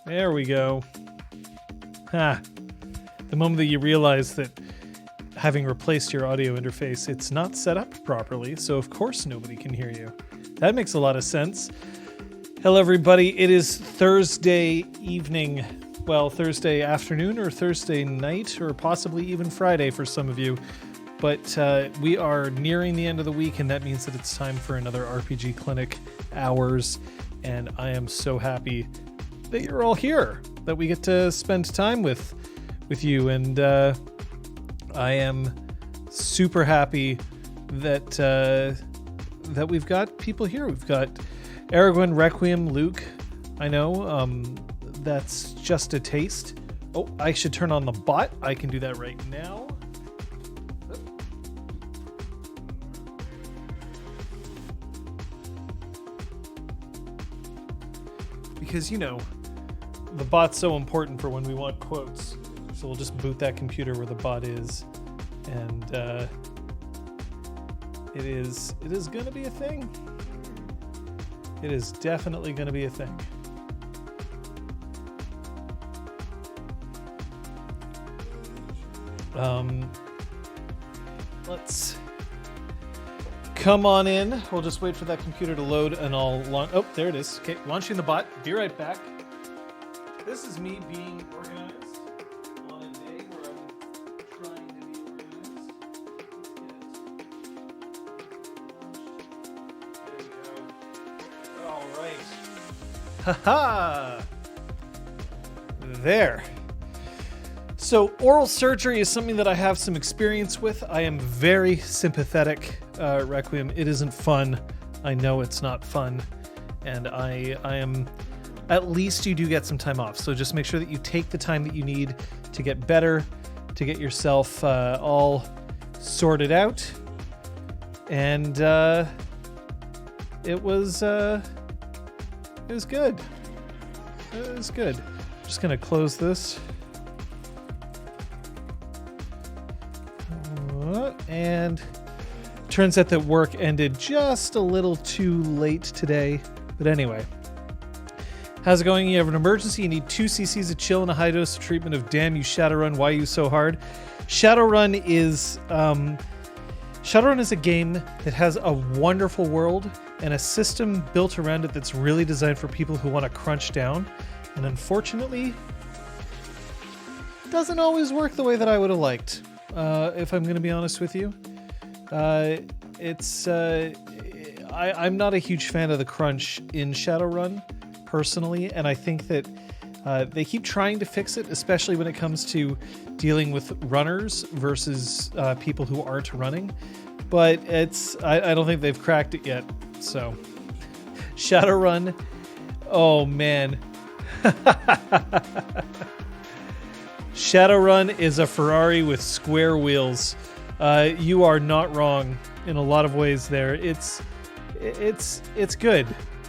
There we go. Ha. The moment that you realize that having replaced your audio interface, it's not set up properly, so of course nobody can hear you. That makes a lot of sense. Hello everybody, it is Thursday evening, well, Thursday afternoon or Thursday night, or possibly even Friday for some of you. But we are nearing the end of the week, and that means that it's time for another RPG Clinic hours, and I am so happy that you're all here, that we get to spend time with you, and I am super happy that that we've got people here. We've got Aragorn, Requiem, Luke. I know that's just a taste. Oh, I should turn on the bot. I can do that right now. Because, you know, the bot's so important for when we want quotes. So we'll just boot that computer where the bot is. And it is going to be a thing. It is definitely going to be a thing. Let's come on in. We'll just wait for that computer to load and I'll launch. Oh, there it is. Okay, launching the bot. Be right back. This is me being organized on a day where I'm trying to be organized. There we go. All right. Haha. There. So oral surgery is something that I have some experience with. I am very sympathetic, Requiem. It isn't fun. I know it's not fun. And I am, at least you do get some time off. So just make sure that you take the time that you need to get better, to get yourself all sorted out. And it was good. It was good. I'm just gonna close this. And turns out that work ended just a little too late today. But anyway, how's it going? You have an emergency. You need 2 cc's of chill and a high dose of treatment of damn you Shadowrun. Why are you so hard? Shadowrun is a game that has a wonderful world and a system built around it that's really designed for people who want to crunch down. And unfortunately, doesn't always work the way that I would have liked. If I'm going to be honest with you, I'm not a huge fan of the crunch in Shadowrun personally, and I think that they keep trying to fix it, especially when it comes to dealing with runners versus people who aren't running. But I don't think they've cracked it yet. So Shadowrun, oh man. Shadowrun is a Ferrari with square wheels. You are not wrong in a lot of ways there. It's good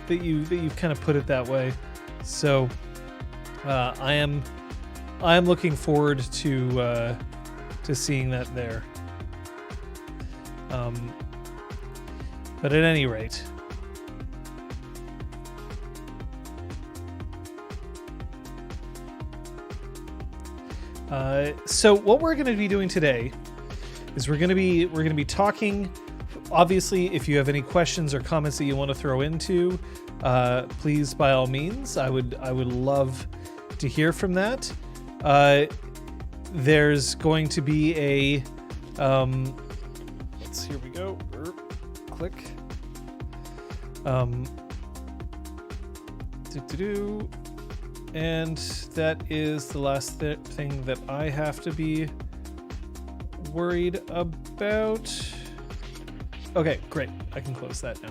that you've kind of put it that way. So I am looking forward to seeing that there. But at any rate, so what we're going to be doing today is we're going to be talking. Obviously, if you have any questions or comments that you want to throw into, please, by all means, I would love to hear from that. There's going to be a here we go. Click. And that is the last thing that I have to be worried about. Okay, great. I can close that now.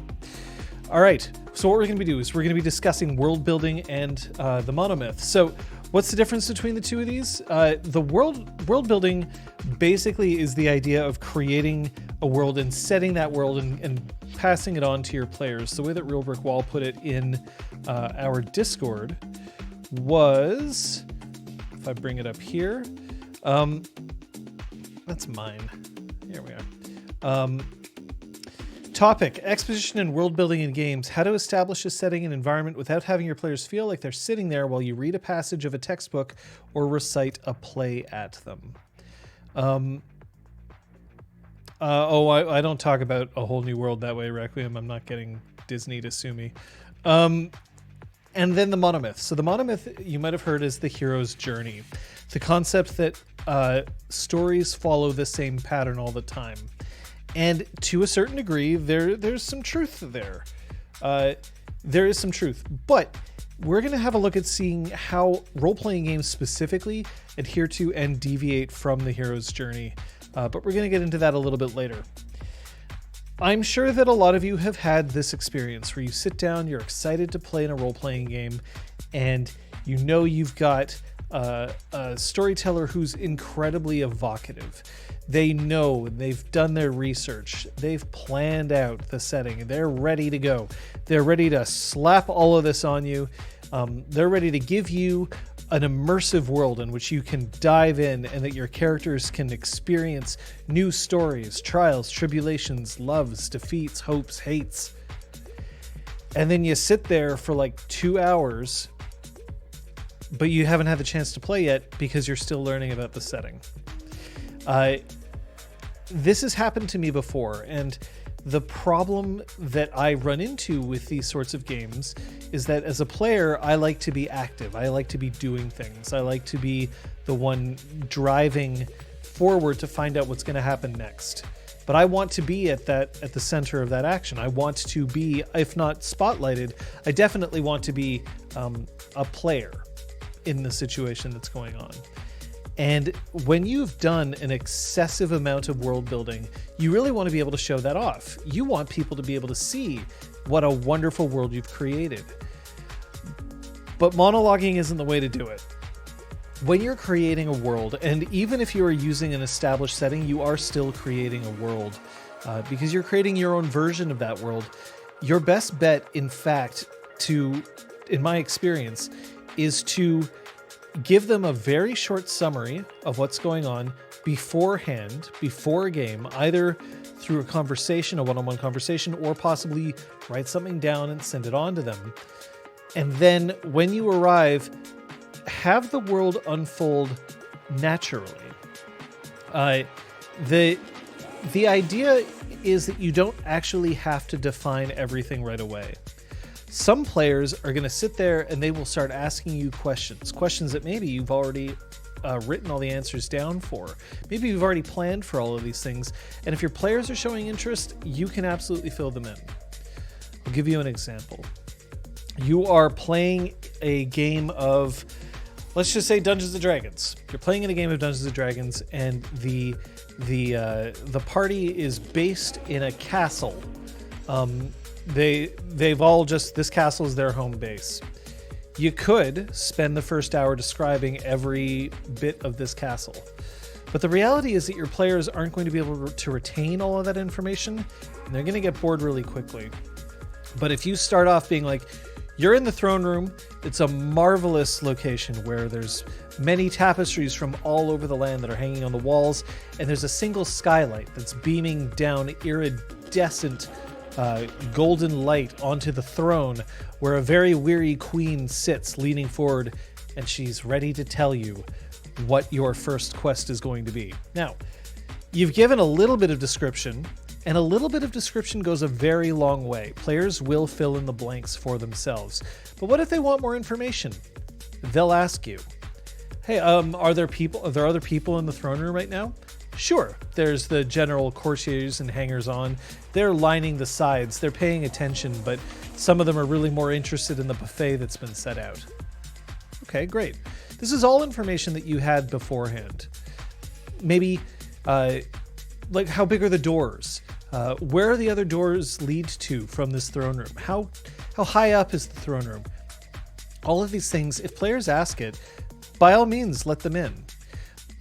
All right. So what we're going to be doing is we're going to be discussing world building and the Monomyth. So what's the difference between the two of these? The world building basically is the idea of creating a world and setting that world and passing it on to your players. The way that Real Brick Wall put it in our Discord was, if I bring it up here, that's mine. Here we are. Topic: exposition and world building in games. How to establish a setting and environment without having your players feel like they're sitting there while you read a passage of a textbook or recite a play at them. I don't talk about A Whole New World that way, Requiem. I'm not getting Disney to sue me. And then the monomyth. So the monomyth, you might have heard, is the hero's journey. The concept that stories follow the same pattern all the time. And to a certain degree, there's some truth there. There is some truth. But we're going to have a look at seeing how role-playing games specifically adhere to and deviate from the hero's journey. But we're going to get into that a little bit later. I'm sure that a lot of you have had this experience where you sit down, you're excited to play in a role-playing game, and you know you've got a storyteller who's incredibly evocative. They know, they've done their research, they've planned out the setting, and they're ready to go. They're ready to slap all of this on you. They're ready to give you an immersive world in which you can dive in and that your characters can experience new stories, trials, tribulations, loves, defeats, hopes, hates. And then you sit there for like 2 hours, but you haven't had the chance to play yet because you're still learning about the setting. This has happened to me before, and the problem that I run into with these sorts of games is that as a player, I like to be active. I like to be doing things. I like to be the one driving forward to find out what's going to happen next. But I want to be at the center of that action. I want to be, if not spotlighted, I definitely want to be a player in the situation that's going on. And when you've done an excessive amount of world building, you really want to be able to show that off. You want people to be able to see what a wonderful world you've created. But monologuing isn't the way to do it. When you're creating a world, and even if you are using an established setting, you are still creating a world because you're creating your own version of that world. Your best bet, in fact, in my experience, is to give them a very short summary of what's going on beforehand, before a game, either through a conversation, a one-on-one conversation, or possibly write something down and send it on to them. And then when you arrive, have the world unfold naturally. The idea is that you don't actually have to define everything right away. Some players are going to sit there and they will start asking you questions that maybe you've already written all the answers down for. Maybe you've already planned for all of these things. And if your players are showing interest, you can absolutely fill them in. I'll give you an example. You are playing a game of, let's just say, Dungeons & Dragons. You're playing in a game of Dungeons & Dragons, and the party is based in a castle. They've all just, this castle is their home base. You could spend the first hour describing every bit of this castle. But the reality is that your players aren't going to be able to retain all of that information, and they're going to get bored really quickly. But if you start off being like, you're in the throne room, it's a marvelous location where there's many tapestries from all over the land that are hanging on the walls, and there's a single skylight that's beaming down iridescent golden light onto the throne where a very weary queen sits leaning forward, and she's ready to tell you what your first quest is going to be. Now, you've given a little bit of description, and a little bit of description goes a very long way. Players will fill in the blanks for themselves. But what if they want more information? They'll ask you, hey, are there other people in the throne room right now? Sure, there's the general courtiers and hangers-on. They're lining the sides. They're paying attention, but some of them are really more interested in the buffet that's been set out. Okay, great. This is all information that you had beforehand. Maybe, like, how big are the doors? Where are the other doors lead to from this throne room? How high up is the throne room? All of these things, if players ask it, by all means, let them in.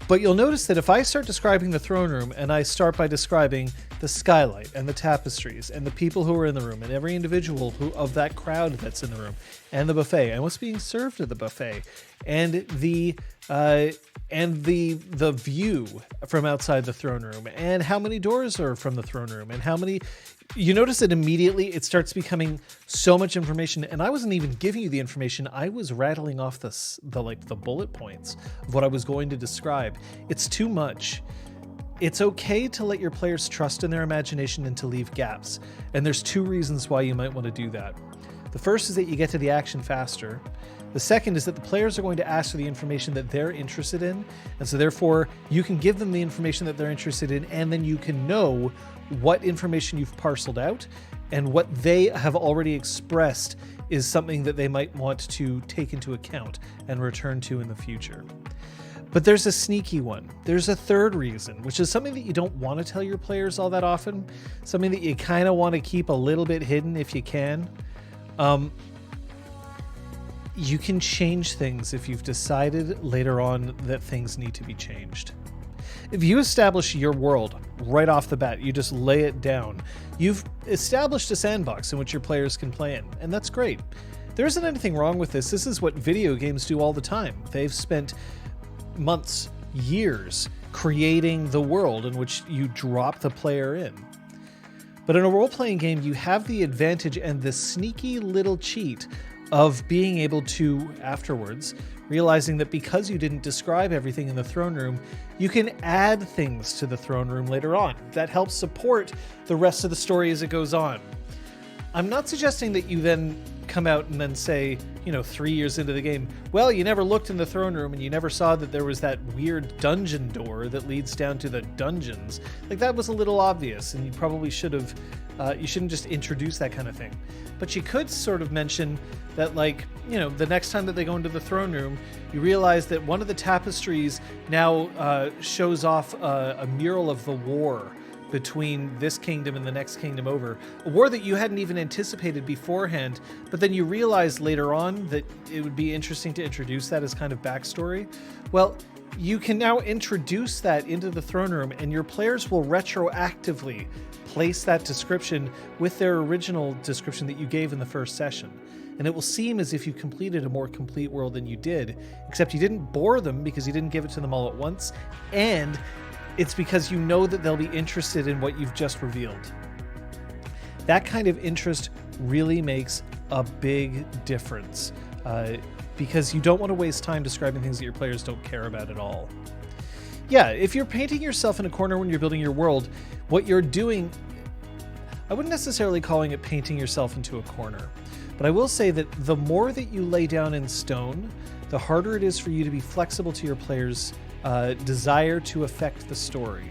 But you'll notice that if I start describing the throne room and I start by describing the skylight and the tapestries and the people who are in the room and every individual of that crowd that's in the room and the buffet and what's being served at the buffet and the view from outside the throne room and how many doors are from the throne room and how many. You notice that immediately it starts becoming so much information, and I wasn't even giving you the information. I was rattling off the bullet points of what I was going to describe. It's too much. It's okay to let your players trust in their imagination and to leave gaps. And there's 2 reasons why you might want to do that. The first is that you get to the action faster. The second is that the players are going to ask for the information that they're interested in. And so therefore you can give them the information that they're interested in, and then you can know what information you've parceled out and what they have already expressed is something that they might want to take into account and return to in the future. But there's a sneaky one. There's a third reason, which is something that you don't want to tell your players all that often, something that you kind of want to keep a little bit hidden if you can. You can change things if you've decided later on that things need to be changed. If you establish your world right off the bat, you just lay it down, you've established a sandbox in which your players can play in, and that's great. There isn't anything wrong with this. This is what video games do all the time. They've spent months, years creating the world in which you drop the player in. But in a role-playing game, you have the advantage and the sneaky little cheat of being able to, afterwards, realizing that because you didn't describe everything in the throne room, you can add things to the throne room later on. That helps support the rest of the story as it goes on. I'm not suggesting that you then come out and then say, 3 years into the game, well, you never looked in the throne room and you never saw that there was that weird dungeon door that leads down to the dungeons. Like, that was a little obvious, and you probably should have, you shouldn't just introduce that kind of thing. But you could sort of mention that, the next time that they go into the throne room, you realize that one of the tapestries now shows off a mural of the war between this kingdom and the next kingdom over. A war that you hadn't even anticipated beforehand, but then you realize later on that it would be interesting to introduce that as kind of backstory. Well, you can now introduce that into the throne room, and your players will retroactively place that description with their original description that you gave in the first session. And it will seem as if you completed a more complete world than you did, except you didn't bore them because you didn't give it to them all at once, and it's because you know that they'll be interested in what you've just revealed. That kind of interest really makes a big difference, because you don't want to waste time describing things that your players don't care about at all. Yeah, if you're painting yourself in a corner when you're building your world, what you're doing, I wouldn't necessarily calling it painting yourself into a corner, but I will say that the more that you lay down in stone, the harder it is for you to be flexible to your players' desire to affect the story.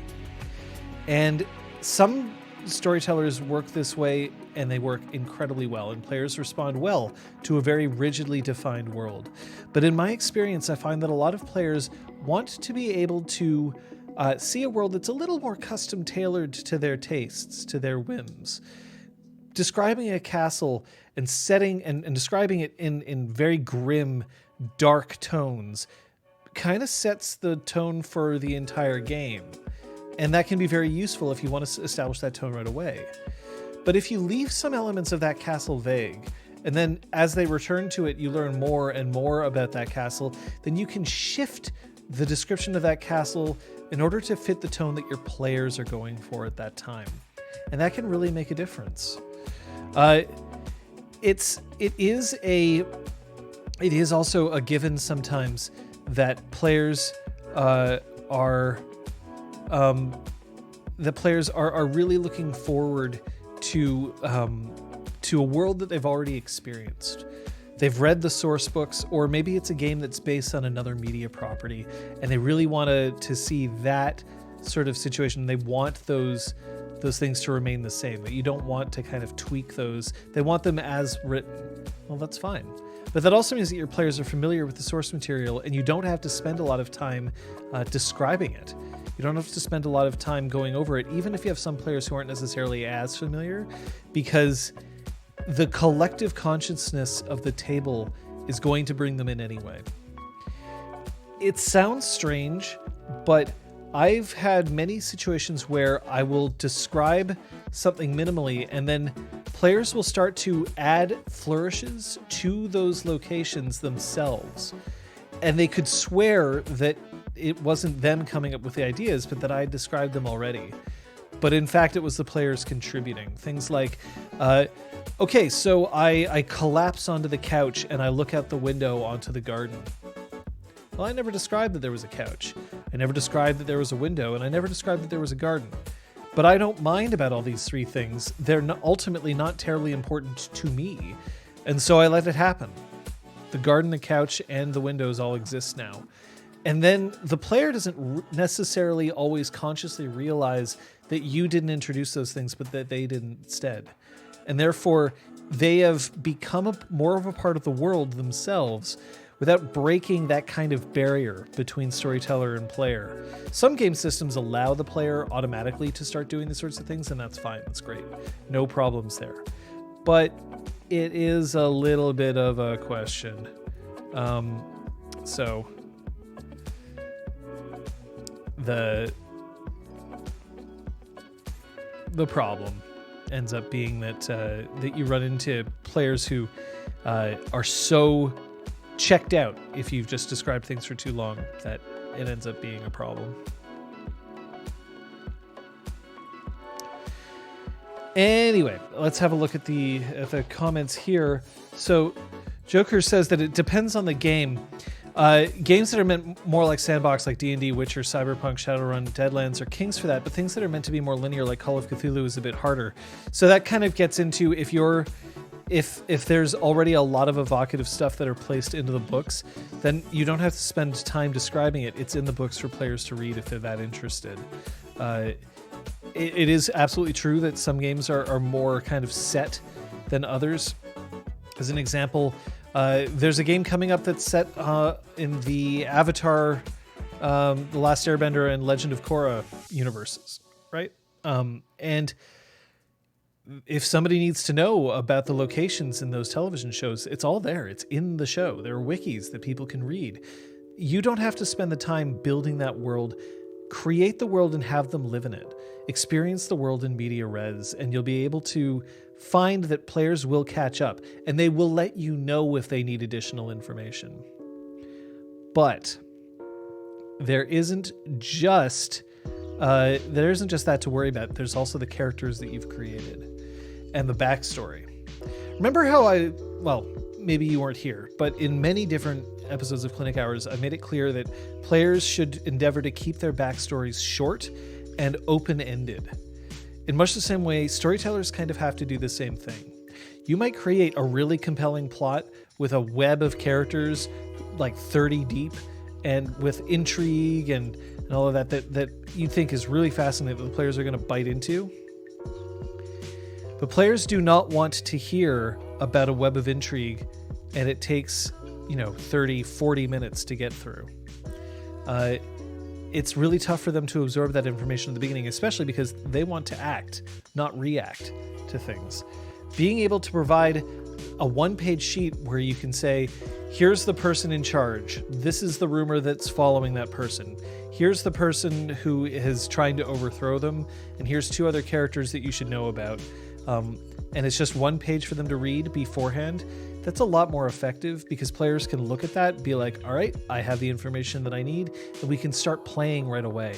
And some storytellers work this way, and they work incredibly well, and players respond well to a very rigidly defined world. But in my experience, I find that a lot of players want to be able to see a world that's a little more custom tailored to their tastes, to their whims. Describing a castle and setting and describing it in very grim, dark tones kind of sets the tone for the entire game. And that can be very useful if you want to establish that tone right away. But if you leave some elements of that castle vague, and then as they return to it, you learn more and more about that castle, then you can shift the description of that castle in order to fit the tone that your players are going for at that time. And that can really make a difference. It is also a given sometimes that players are really looking forward to a world that they've already experienced. They've read the source books, or maybe it's a game that's based on another media property, and they really want to see that sort of situation. They want those things to remain the same, but you don't want to kind of tweak those. They want them as written. Well, that's fine. But that also means that your players are familiar with the source material, and you don't have to spend a lot of time describing it. You don't have to spend a lot of time going over it, even if you have some players who aren't necessarily as familiar, because the collective consciousness of the table is going to bring them in anyway. It sounds strange, but I've had many situations where I will describe something minimally, and then players will start to add flourishes to those locations themselves. And they could swear that it wasn't them coming up with the ideas, but that I had described them already. But in fact, it was the players contributing. Things like, okay, so I collapse onto the couch and I look out the window onto the garden. Well, I never described that there was a couch. I never described that there was a window, and I never described that there was a garden. But I don't mind about all these three things. They're ultimately not terribly important to me. And so I let it happen. The garden, the couch, and the windows all exist now. And then the player doesn't necessarily always consciously realize that you didn't introduce those things, but that they did instead. And therefore, they have become more of a part of the world themselves without breaking that kind of barrier between storyteller and player. Some game systems allow the player automatically to start doing these sorts of things, and that's fine. That's great. No problems there. But it is a little bit of a question. So the problem ends up being that that you run into players who are so checked out if you've just described things for too long that it ends up being a problem. Anyway, let's have a look at the comments here. So Joker says that it depends on the game. Games that are meant more like sandbox, like D&D, Witcher, Cyberpunk, Shadowrun, Deadlands, are kings for that, but things that are meant to be more linear, like Call of Cthulhu, is a bit harder. So that kind of gets into if there's already a lot of evocative stuff that are placed into the books, then you don't have to spend time describing it. It's in the books for players to read if they're that interested. It is absolutely true that some games are more kind of set than others. As an example, there's a game coming up that's set in the Avatar, The Last Airbender, and Legend of Korra universes, right? And if somebody needs to know about the locations in those television shows, it's all there. It's in the show. There are wikis that people can read. You don't have to spend the time building that world. Create the world and have them live in it. Experience the world in media res, and you'll be able to find that players will catch up, and they will let you know if they need additional information. But there isn't just that to worry about. There's also the characters that you've created and the backstory. Remember how maybe you weren't here, but in many different episodes of Clinic Hours, I made it clear that players should endeavor to keep their backstories short and open-ended. In much the same way, storytellers kind of have to do the same thing. You might create a really compelling plot with a web of characters like 30 deep, and with intrigue and all of that you think is really fascinating that the players are going to bite into. But players do not want to hear about a web of intrigue and it takes 30, 40 minutes to get through. It's really tough for them to absorb that information at the beginning, especially because they want to act, not react to things. Being able to provide a one-page sheet where you can say, here's the person in charge. This is the rumor that's following that person. Here's the person who is trying to overthrow them. And here's two other characters that you should know about. And it's just one page for them to read beforehand. That's a lot more effective because players can look at that, be like, all right, I have the information that I need, and we can start playing right away.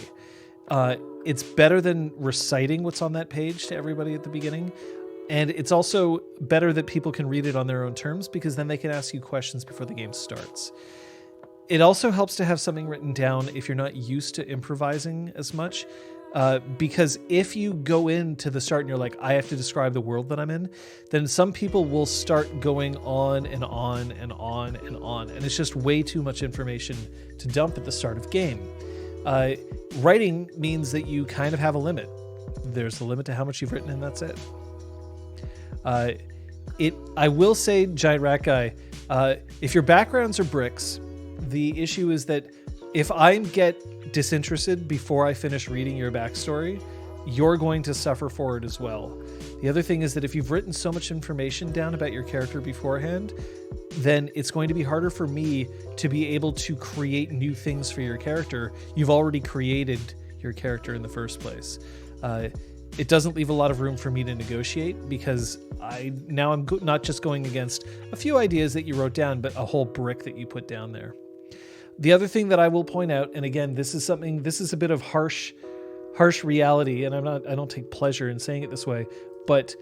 It's better than reciting what's on that page to everybody at the beginning. And it's also better that people can read it on their own terms because then they can ask you questions before the game starts. It also helps to have something written down if you're not used to improvising as much. Because if you go into the start and you're like, I have to describe the world that I'm in, then some people will start going on and on and on and on. And it's just way too much information to dump at the start of game. Writing means that you kind of have a limit. There's a limit to how much you've written, and that's it. I will say, Giant Rat Guy, if your backgrounds are bricks, the issue is that if I get disinterested before I finish reading your backstory, you're going to suffer for it as well. The other thing is that if you've written so much information down about your character beforehand, then it's going to be harder for me to be able to create new things for your character. You've already created your character in the first place. It doesn't leave a lot of room for me to negotiate because I'm not just going against a few ideas that you wrote down, but a whole brick that you put down there. The other thing that I will point out, and again, this is a bit of harsh reality, and I don't take pleasure in saying it this way, but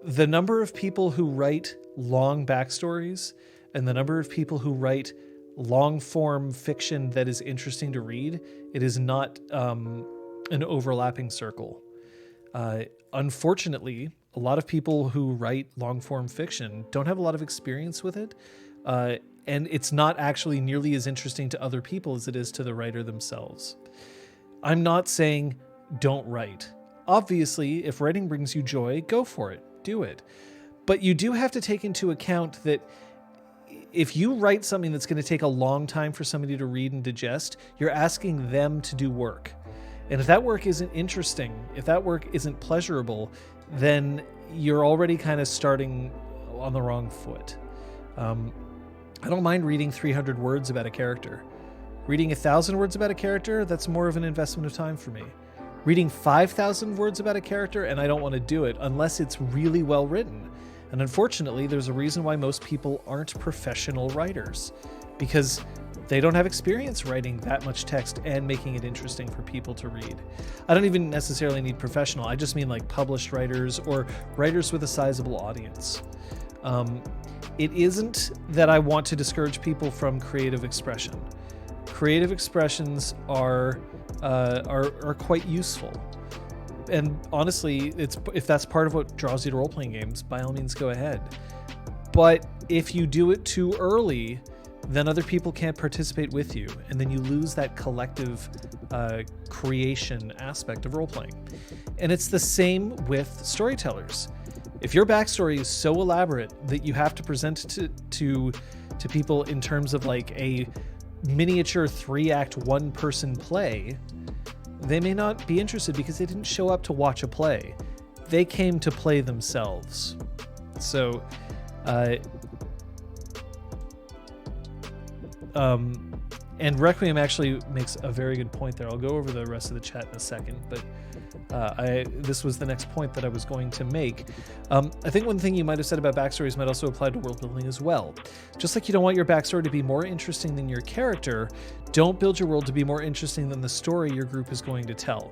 the number of people who write long backstories and the number of people who write long form fiction that is interesting to read, it is not an overlapping circle. Unfortunately, a lot of people who write long form fiction don't have a lot of experience with it. And it's not actually nearly as interesting to other people as it is to the writer themselves. I'm not saying don't write. Obviously, if writing brings you joy, go for it. Do it. But you do have to take into account that if you write something that's going to take a long time for somebody to read and digest, you're asking them to do work. And if that work isn't interesting, if that work isn't pleasurable, then you're already kind of starting on the wrong foot. I don't mind reading 300 words about a character. Reading 1,000 words about a character, that's more of an investment of time for me. Reading 5,000 words about a character, and I don't want to do it unless it's really well written. And unfortunately, there's a reason why most people aren't professional writers, because they don't have experience writing that much text and making it interesting for people to read. I don't even necessarily need professional. I just mean like published writers or writers with a sizable audience. It isn't that I want to discourage people from creative expression. Creative expressions are quite useful. And honestly, if that's part of what draws you to role-playing games, by all means go ahead. But if you do it too early, then other people can't participate with you, and then you lose that collective creation aspect of role-playing. And it's the same with storytellers. If your backstory is so elaborate that you have to present to people in terms of like a miniature 3-act, 1-person play, they may not be interested because they didn't show up to watch a play. They came to play themselves. So, and Requiem actually makes a very good point there. I'll go over the rest of the chat in a second, but this was the next point that I was going to make. I think one thing you might have said about backstories might also apply to world building as well. Just like you don't want your backstory to be more interesting than your character, don't build your world to be more interesting than the story your group is going to tell.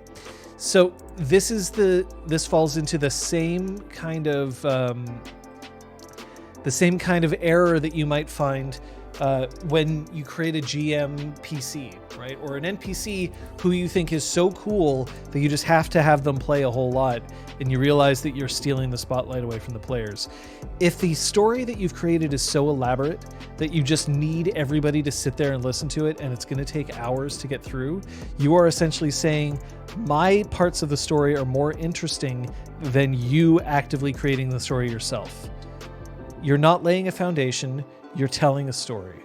So this falls into the same kind of error that you might find when you create a GM PC, right? Or an NPC who you think is so cool that you just have to have them play a whole lot, and you realize that you're stealing the spotlight away from the players. If the story that you've created is so elaborate that you just need everybody to sit there and listen to it, and it's going to take hours to get through, you are essentially saying, my parts of the story are more interesting than you actively creating the story yourself. You're not laying a foundation, you're telling a story.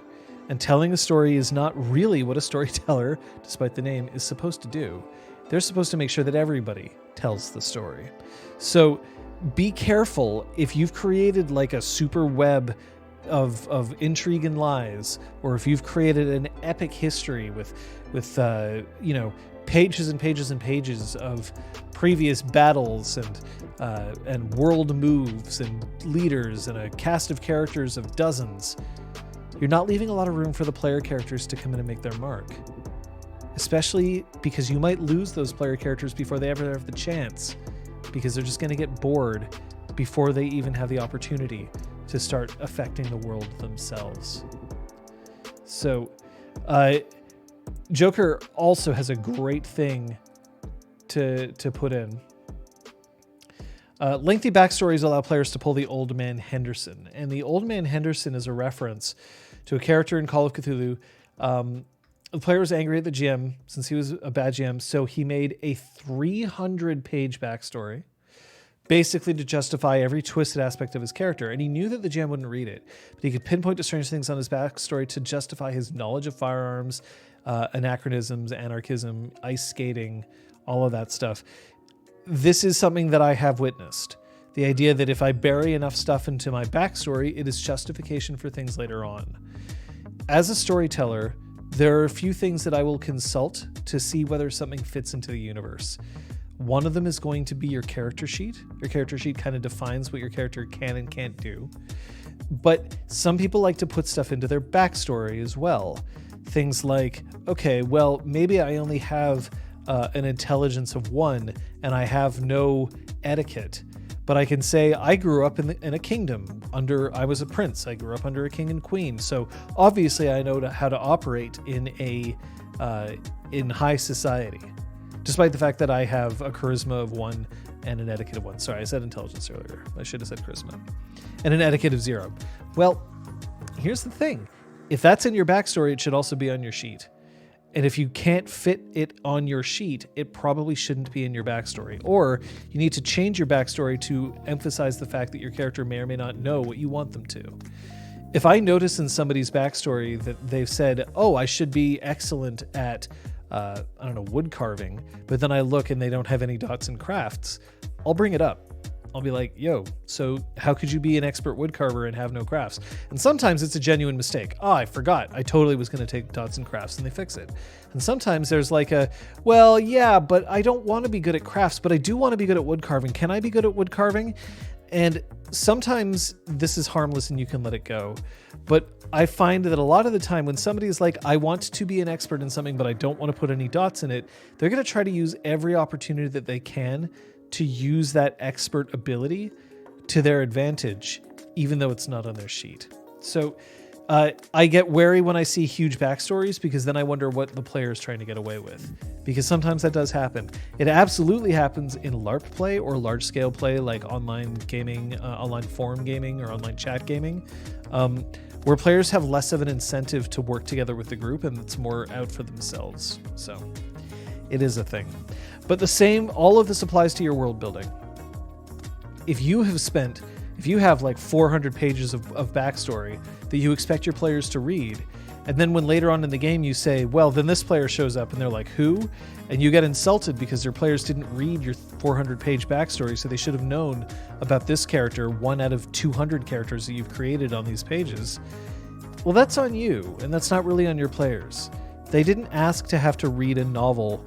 And telling a story is not really what a storyteller, despite the name, is supposed to do. They're supposed to make sure that everybody tells the story. So be careful if you've created like a super web of intrigue and lies, or if you've created an epic history with pages and pages and pages of previous battles and world moves and leaders and a cast of characters of dozens. You're not leaving a lot of room for the player characters to come in and make their mark. Especially because you might lose those player characters before they ever have the chance, because they're just going to get bored before they even have the opportunity to start affecting the world themselves. So, Joker also has a great thing to put in. Lengthy backstories allow players to pull the Old Man Henderson. And the Old Man Henderson is a reference to a character in Call of Cthulhu. The player was angry at the GM since he was a bad GM, so he made a 300-page backstory, basically to justify every twisted aspect of his character. And he knew that the GM wouldn't read it, but he could pinpoint to strange things on his backstory to justify his knowledge of firearms, anachronisms, anarchism, ice skating, all of that stuff. This is something that I have witnessed. The idea that if I bury enough stuff into my backstory, it is justification for things later on. As a storyteller, there are a few things that I will consult to see whether something fits into the universe. One of them is going to be your character sheet. Your character sheet kind of defines what your character can and can't do. But some people like to put stuff into their backstory as well. Things like, okay, well, maybe I only have an intelligence of 1 and I have no etiquette. But I can say I grew up in a kingdom I was a prince. I grew up under a king and queen. So obviously I know how to operate in high society, despite the fact that I have a charisma of 1 and an etiquette of 1. Sorry, I said intelligence earlier. I should have said charisma. And an etiquette of 0. Well, here's the thing. If that's in your backstory, it should also be on your sheet. And if you can't fit it on your sheet, it probably shouldn't be in your backstory. Or you need to change your backstory to emphasize the fact that your character may or may not know what you want them to. If I notice in somebody's backstory that they've said, oh, I should be excellent at, wood carving, but then I look and they don't have any dots in crafts, I'll bring it up. I'll be like, yo, so how could you be an expert woodcarver and have no crafts? And sometimes it's a genuine mistake. Oh, I forgot. I totally was going to take dots and crafts, and they fix it. And sometimes there's like well, yeah, but I don't want to be good at crafts, but I do want to be good at woodcarving. Can I be good at woodcarving? And sometimes this is harmless and you can let it go. But I find that a lot of the time when somebody's like, I want to be an expert in something, but I don't want to put any dots in it, they're going to try to use every opportunity that they can to use that expert ability to their advantage, even though it's not on their sheet. So I get wary when I see huge backstories, because then I wonder what the player is trying to get away with. Because sometimes that does happen. It absolutely happens in LARP play or large scale play, like online gaming, online forum gaming or online chat gaming, where players have less of an incentive to work together with the group and it's more out for themselves. So it is a thing. But all of this applies to your world building. If you have like 400 pages of backstory that you expect your players to read, and then when later on in the game you say, well, then this player shows up and they're like, who? And you get insulted because their players didn't read your 400-page backstory, so they should have known about this character, 1 out of 200 characters that you've created on these pages. Well, that's on you, and that's not really on your players. They didn't ask to have to read a novel.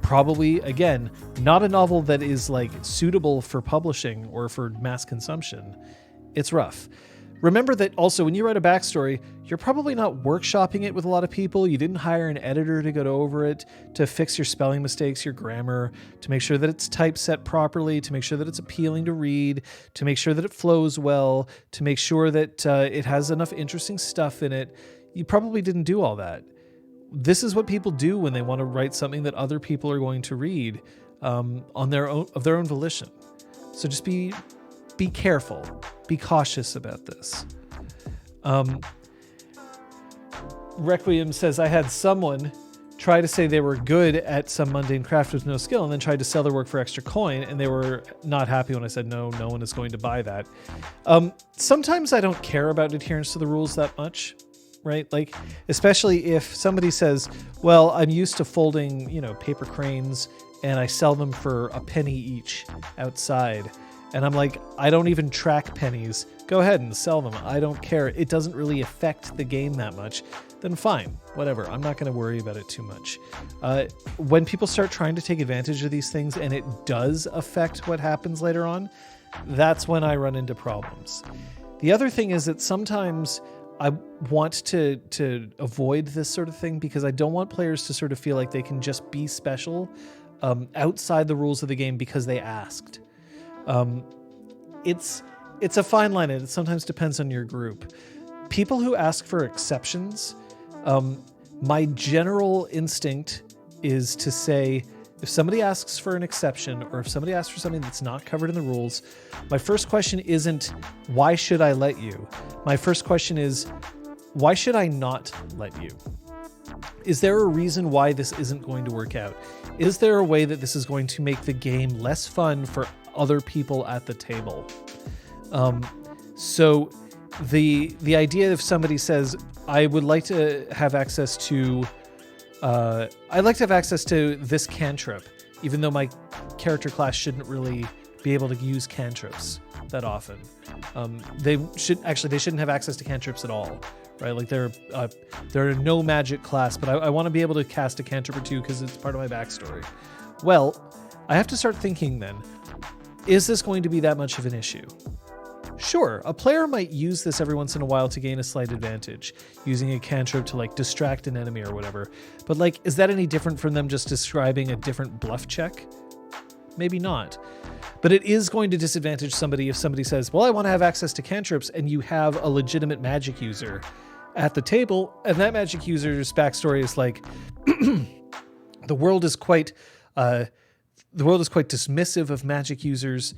Probably, again, not a novel that is like suitable for publishing or for mass consumption. It's rough. Remember that also when you write a backstory, you're probably not workshopping it with a lot of people. You didn't hire an editor to go over it, to fix your spelling mistakes, your grammar, to make sure that it's typeset properly, to make sure that it's appealing to read, to make sure that it flows well, to make sure that it has enough interesting stuff in it. You probably didn't do all that. This is what people do when they want to write something that other people are going to read of their own volition. So just be careful, be cautious about this. Requiem says, I had someone try to say they were good at some mundane craft with no skill and then tried to sell their work for extra coin, and they were not happy when I said, no one is going to buy that. Sometimes I don't care about adherence to the rules that much. Right? Like, especially if somebody says, well, I'm used to folding, paper cranes and I sell them for a penny each outside. And I'm like, I don't even track pennies. Go ahead and sell them. I don't care. It doesn't really affect the game that much. Then fine, whatever. I'm not going to worry about it too much. When people start trying to take advantage of these things and it does affect what happens later on, that's when I run into problems. The other thing is that sometimes I want to avoid this sort of thing because I don't want players to sort of feel like they can just be special outside the rules of the game because they asked. It's a fine line, and it sometimes depends on your group. People who ask for exceptions, my general instinct is to say, if somebody asks for an exception or if somebody asks for something that's not covered in the rules, my first question isn't, why should I let you? My first question is, why should I not let you? Is there a reason why this isn't going to work out? Is there a way that this is going to make the game less fun for other people at the table? So the idea if somebody says, I would like to have access to I'd like to have access to this cantrip, even though my character class shouldn't really be able to use cantrips that often. They shouldn't have access to cantrips at all, right? Like they're a no magic class, but I want to be able to cast a cantrip or two because it's part of my backstory. Well, I have to start thinking then, is this going to be that much of an issue? Sure, a player might use this every once in a while to gain a slight advantage, using a cantrip to like distract an enemy or whatever. But like, is that any different from them just describing a different bluff check? Maybe not. But it is going to disadvantage somebody if somebody says, well, I want to have access to cantrips, and you have a legitimate magic user at the table, and that magic user's backstory is like, the world is quite dismissive of magic users.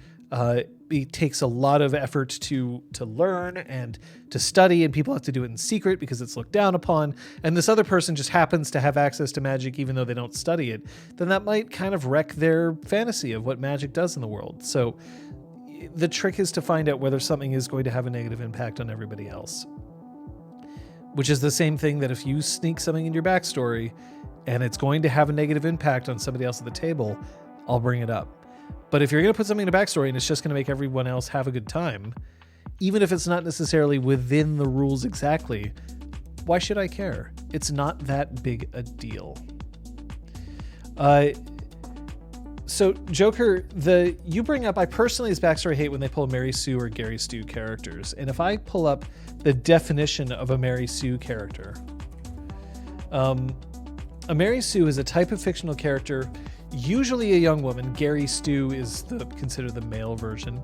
It takes a lot of effort to learn and to study, and people have to do it in secret because it's looked down upon. And this other person just happens to have access to magic even though they don't study it. Then that might kind of wreck their fantasy of what magic does in the world. So the trick is to find out whether something is going to have a negative impact on everybody else. Which is the same thing that if you sneak something in your backstory and it's going to have a negative impact on somebody else at the table, I'll bring it up. But if you're going to put something in a backstory and it's just going to make everyone else have a good time, even if it's not necessarily within the rules exactly, why should I care? It's not that big a deal. So Joker, you bring up, I personally as backstory hate when they pull Mary Sue or Gary Stu characters. And if I pull up the definition of a Mary Sue character, a Mary Sue is a type of fictional character, usually a young woman. Gary Stu is considered the male version,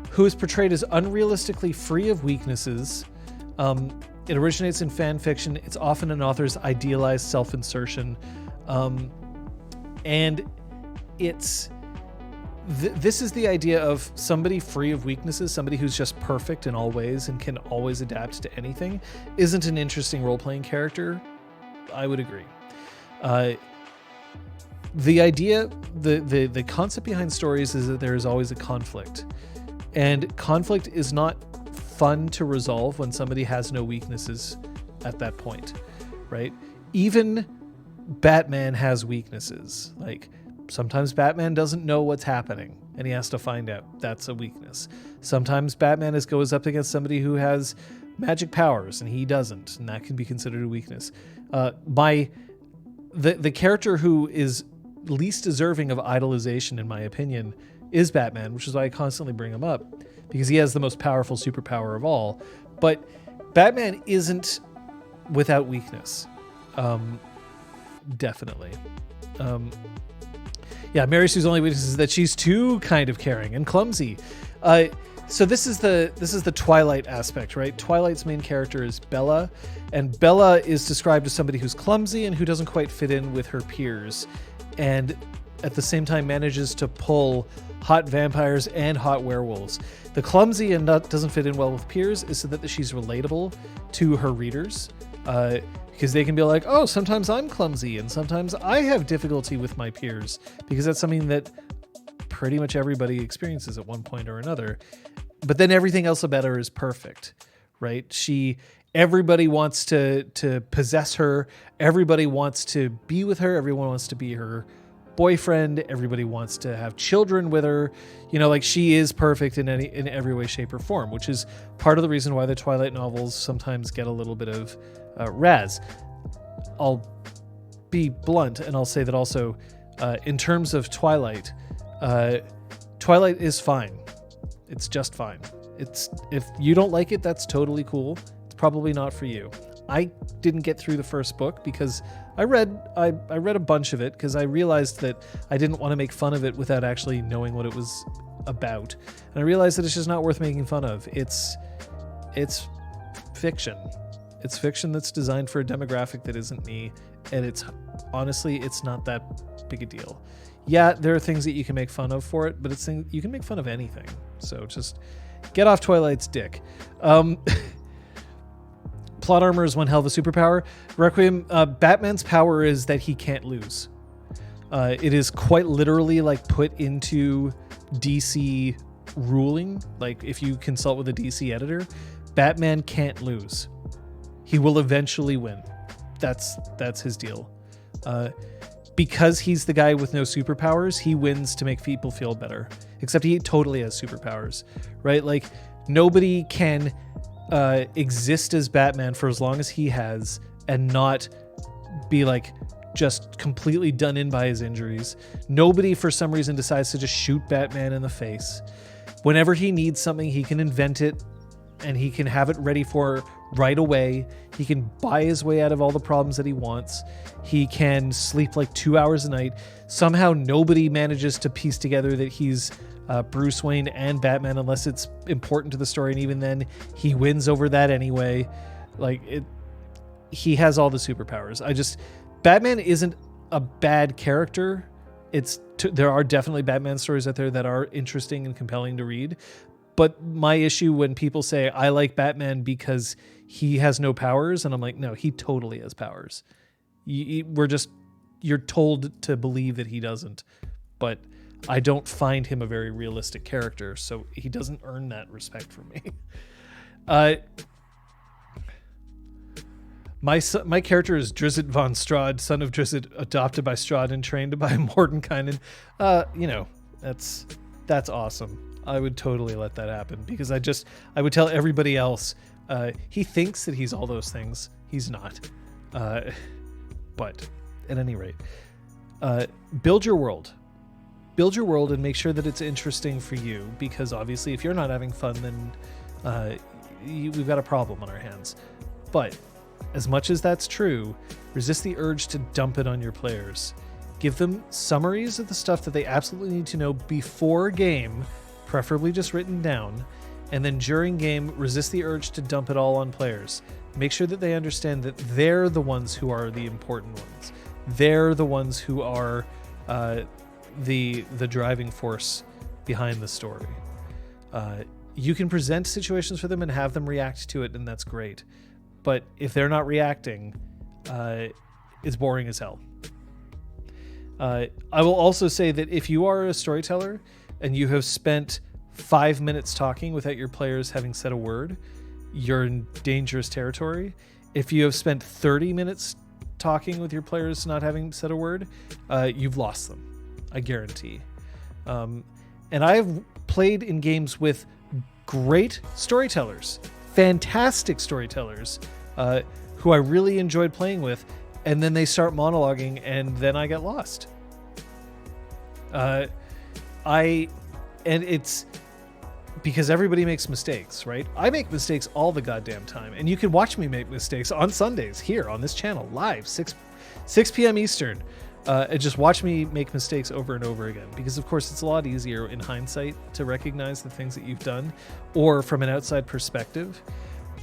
who is portrayed as unrealistically free of weaknesses. It originates in fan fiction. It's often an author's idealized self-insertion. And this is the idea of somebody free of weaknesses, somebody who's just perfect in all ways and can always adapt to anything, isn't an interesting role-playing character. I would agree. The idea, the concept behind stories is that there is always a conflict. And conflict is not fun to resolve when somebody has no weaknesses at that point, right? Even Batman has weaknesses. Like, sometimes Batman doesn't know what's happening and he has to find out. That's a weakness. Sometimes Batman goes up against somebody who has magic powers and he doesn't, and that can be considered a weakness. The character who is least deserving of idolization, in my opinion, is Batman, which is why I constantly bring him up, because he has the most powerful superpower of all. But Batman isn't without weakness. Definitely. Mary Sue's only weakness is that she's too kind of caring and clumsy. So this is the Twilight aspect, right? Twilight's main character is Bella, and Bella is described as somebody who's clumsy and who doesn't quite fit in with her peers, and at the same time manages to pull hot vampires and hot werewolves. The clumsy and doesn't fit in well with peers is so that she's relatable to her readers, because they can be like, oh, sometimes I'm clumsy and sometimes I have difficulty with my peers, because that's something that pretty much everybody experiences at one point or another. But then everything else about her is perfect, right? Everybody wants to possess her. Everybody wants to be with her. Everyone wants to be her boyfriend. Everybody wants to have children with her. Like, she is perfect in every way, shape, or form, which is part of the reason why the Twilight novels sometimes get a little bit of razz. I'll be blunt and I'll say that also, in terms of Twilight, Twilight is fine. It's just fine. If you don't like it, that's totally cool. It's probably not for you. I didn't get through the first book because I read a bunch of it because I realized that I didn't want to make fun of it without actually knowing what it was about. And I realized that it's just not worth making fun of. It's fiction. It's fiction that's designed for a demographic that isn't me, and it's not that big a deal. Yeah, there are things that you can make fun of for it, but you can make fun of anything. So just get off Twilight's dick. Plot armor is one hell of a superpower. Requiem, Batman's power is that he can't lose. It is quite literally like put into DC ruling. Like, if you consult with a DC editor, Batman can't lose. He will eventually win. That's his deal. Because he's the guy with no superpowers, he wins to make people feel better. Except he totally has superpowers, right? Like, nobody can... exist as Batman for as long as he has and not be like just completely done in by his injuries. Nobody for some reason decides to just shoot Batman in the face. Whenever he needs something, he can invent it and he can have it ready for right away. He can buy his way out of all the problems that he wants. He can sleep like 2 hours a night. Somehow nobody manages to piece together that he's Bruce Wayne and Batman unless it's important to the story, and even then he wins over that anyway. He has all the superpowers. Batman isn't a bad character. There are definitely Batman stories out there that are interesting and compelling to read, but my issue when people say I like Batman because he has no powers, and I'm like, no, he totally has powers. You're told to believe that he doesn't, but I don't find him a very realistic character, so he doesn't earn that respect from me. My character is Drizzt von Strahd, son of Drizzt, adopted by Strahd and trained by Mordenkainen. That's awesome. I would totally let that happen because I would tell everybody else he thinks that he's all those things. He's not. But at any rate, build your world. Build your world and make sure that it's interesting for you, because obviously if you're not having fun, then we've got a problem on our hands. But as much as that's true, resist the urge to dump it on your players. Give them summaries of the stuff that they absolutely need to know before game, preferably just written down, and then during game, resist the urge to dump it all on players. Make sure that they understand that they're the ones who are the important ones. They're the ones who are the driving force behind the story. You can present situations for them and have them react to it, and that's great. But if they're not reacting, it's boring as hell. I will also say that if you are a storyteller and you have spent 5 minutes talking without your players having said a word, you're in dangerous territory. If you have spent 30 minutes talking with your players not having said a word, you've lost them. I guarantee. And I've played in games with great storytellers, fantastic storytellers, who I really enjoyed playing with, and then they start monologuing, and then I get lost. And it's because everybody makes mistakes, right? I make mistakes all the goddamn time, and you can watch me make mistakes on Sundays here on this channel, live, 6 p.m. Eastern. And just watch me make mistakes over and over again, because of course it's a lot easier in hindsight to recognize the things that you've done or from an outside perspective.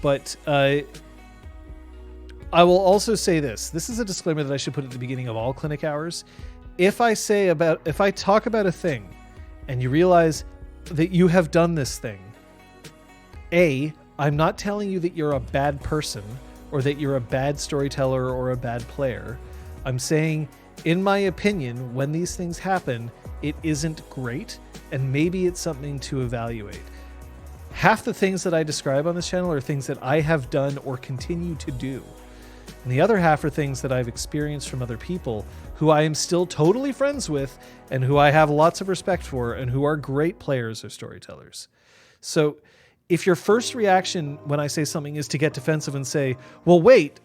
But I will also say this is a disclaimer that I should put at the beginning of all clinic hours. If I talk about a thing and you realize that you have done this thing, I'm not telling you that you're a bad person or that you're a bad storyteller or a bad player. I'm saying, in my opinion, when these things happen, it isn't great, and maybe it's something to evaluate. Half the things that I describe on this channel are things that I have done or continue to do. And the other half are things that I've experienced from other people who I am still totally friends with and who I have lots of respect for and who are great players or storytellers. So if your first reaction when I say something is to get defensive and say, well, wait,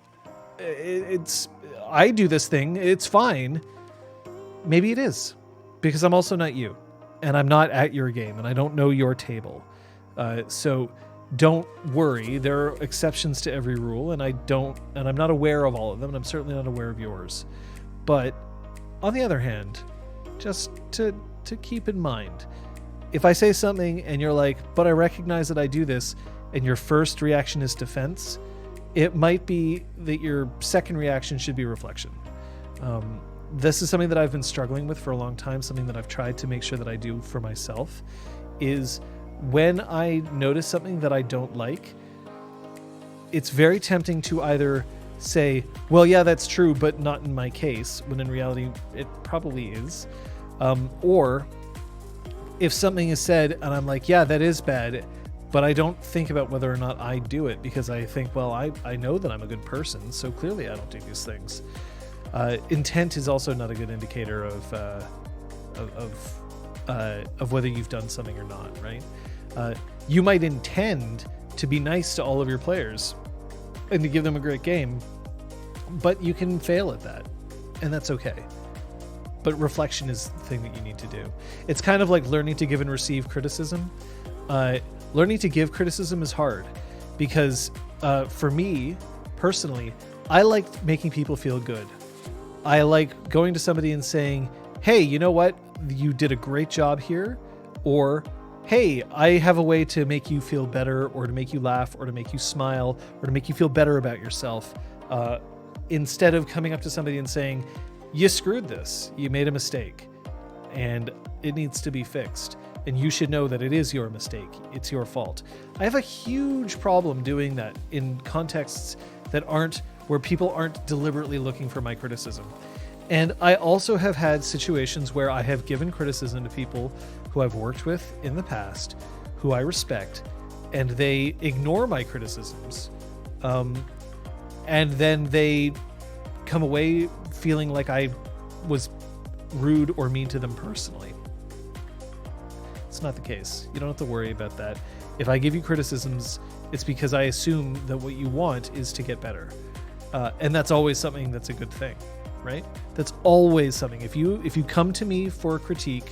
I do this thing, it's fine. Maybe it is, because I'm also not you, and I'm not at your game, and I don't know your table. So don't worry. There are exceptions to every rule, and I'm not aware of all of them, and I'm certainly not aware of yours. But on the other hand, just to keep in mind, if I say something and you're like, but I recognize that I do this, and your first reaction is defense, it might be that your second reaction should be reflection. This is something that I've been struggling with for a long time, something that I've tried to make sure that I do for myself, is when I notice something that I don't like, it's very tempting to either say, well, yeah, that's true, but not in my case, when in reality it probably is. Or if something is said and I'm like, yeah, that is bad, but I don't think about whether or not I do it, because I think, well, I know that I'm a good person, so clearly I don't do these things. Intent is also not a good indicator of whether you've done something or not, right? You might intend to be nice to all of your players and to give them a great game, but you can fail at that, and that's okay. But reflection is the thing that you need to do. It's kind of like learning to give and receive criticism. Learning to give criticism is hard because for me personally, I like making people feel good. I like going to somebody and saying, hey, you know what? You did a great job here. Or, hey, I have a way to make you feel better, or to make you laugh, or to make you smile, or to make you feel better about yourself. Instead of coming up to somebody and saying, you screwed this, you made a mistake, and it needs to be fixed. And you should know that it is your mistake. It's your fault. I have a huge problem doing that in contexts that where people aren't deliberately looking for my criticism. And I also have had situations where I have given criticism to people who I've worked with in the past, who I respect, and they ignore my criticisms. And then they come away feeling like I was rude or mean to them personally. It's not the case. You don't have to worry about that. If I give you criticisms, it's because I assume that what you want is to get better. And that's always something that's a good thing, right? That's always something. If you come to me for a critique,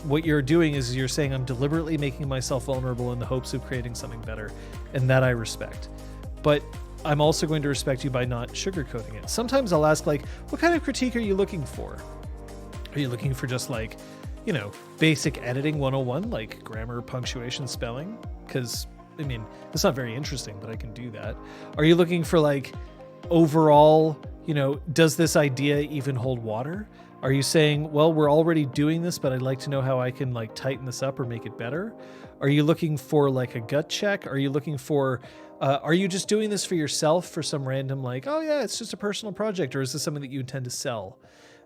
what you're doing is you're saying I'm deliberately making myself vulnerable in the hopes of creating something better, and that I respect. But I'm also going to respect you by not sugarcoating it. Sometimes I'll ask, like, what kind of critique are you looking for? Are you looking for just like, basic editing 101, like grammar, punctuation, spelling? Because, I mean, it's not very interesting, but I can do that. Are you looking for like overall, does this idea even hold water? Are you saying, well, we're already doing this, but I'd like to know how I can like tighten this up or make it better? Are you looking for like a gut check? Are you looking for, are you just doing this for yourself for some random like, oh yeah, it's just a personal project? Or is this something that you intend to sell?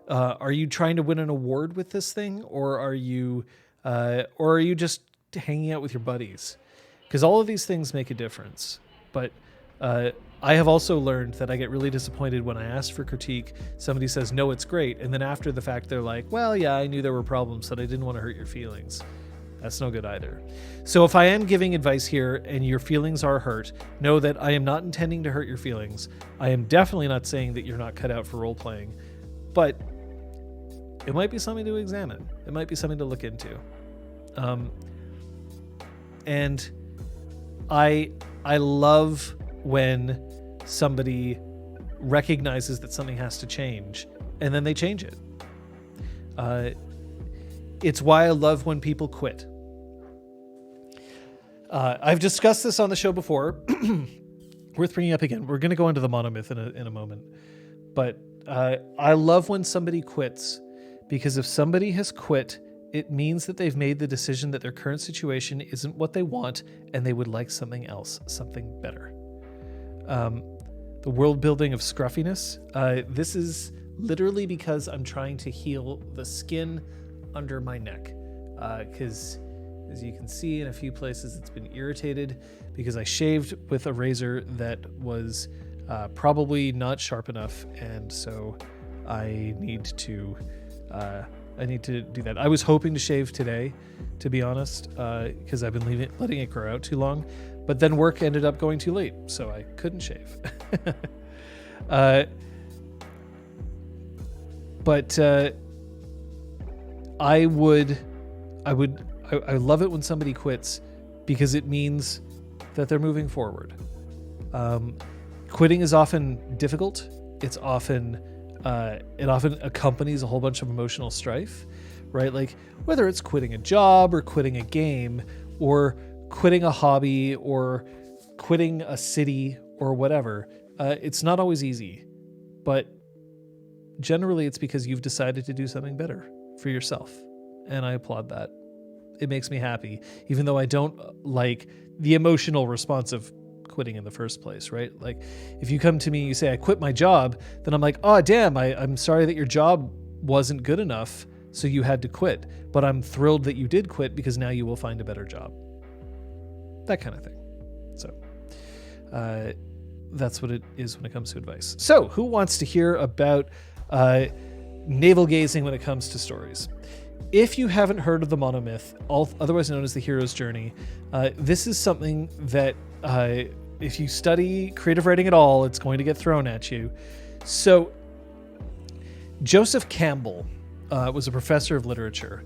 Are you trying to win an award with this thing? Or are you just hanging out with your buddies? Because all of these things make a difference. But I have also learned that I get really disappointed when I ask for critique. Somebody says, no, it's great. And then after the fact, they're like, well, yeah, I knew there were problems, but I didn't want to hurt your feelings. That's no good either. So if I am giving advice here and your feelings are hurt, know that I am not intending to hurt your feelings. I am definitely not saying that you're not cut out for role-playing, but it might be something to examine. It might be something to look into. And I love when somebody recognizes that something has to change and then they change it. It's why I love when people quit. I've discussed this on the show before. Worth bringing up again. We're going to go into the monomyth in a moment. But I love when somebody quits, because if somebody has quit, it means that they've made the decision that their current situation isn't what they want and they would like something else, something better. The world building of scruffiness. This is literally because I'm trying to heal the skin under my neck. Because as you can see in a few places, it's been irritated because I shaved with a razor that was probably not sharp enough. And so I need to do that. I was hoping to shave today, to be honest, because I've been letting it grow out too long. But then work ended up going too late, so I couldn't shave. But I love it when somebody quits, because it means that they're moving forward. Quitting is often difficult. It often accompanies a whole bunch of emotional strife, right? Like whether it's quitting a job or quitting a game or quitting a hobby or quitting a city or whatever. It's not always easy, but generally it's because you've decided to do something better for yourself. And I applaud that. It makes me happy, even though I don't like the emotional response of quitting in the first place, right? Like if you come to me and you say, I quit my job, then I'm like, oh, damn, I'm sorry that your job wasn't good enough, so you had to quit. But I'm thrilled that you did quit because now you will find a better job. That kind of thing. So that's what it is when it comes to advice. So who wants to hear about navel gazing when it comes to stories? if you haven't heard of the Monomyth, otherwise known as the hero's journey, this is something that if you study creative writing at all, it's going to get thrown at you. So Joseph Campbell was a professor of literature,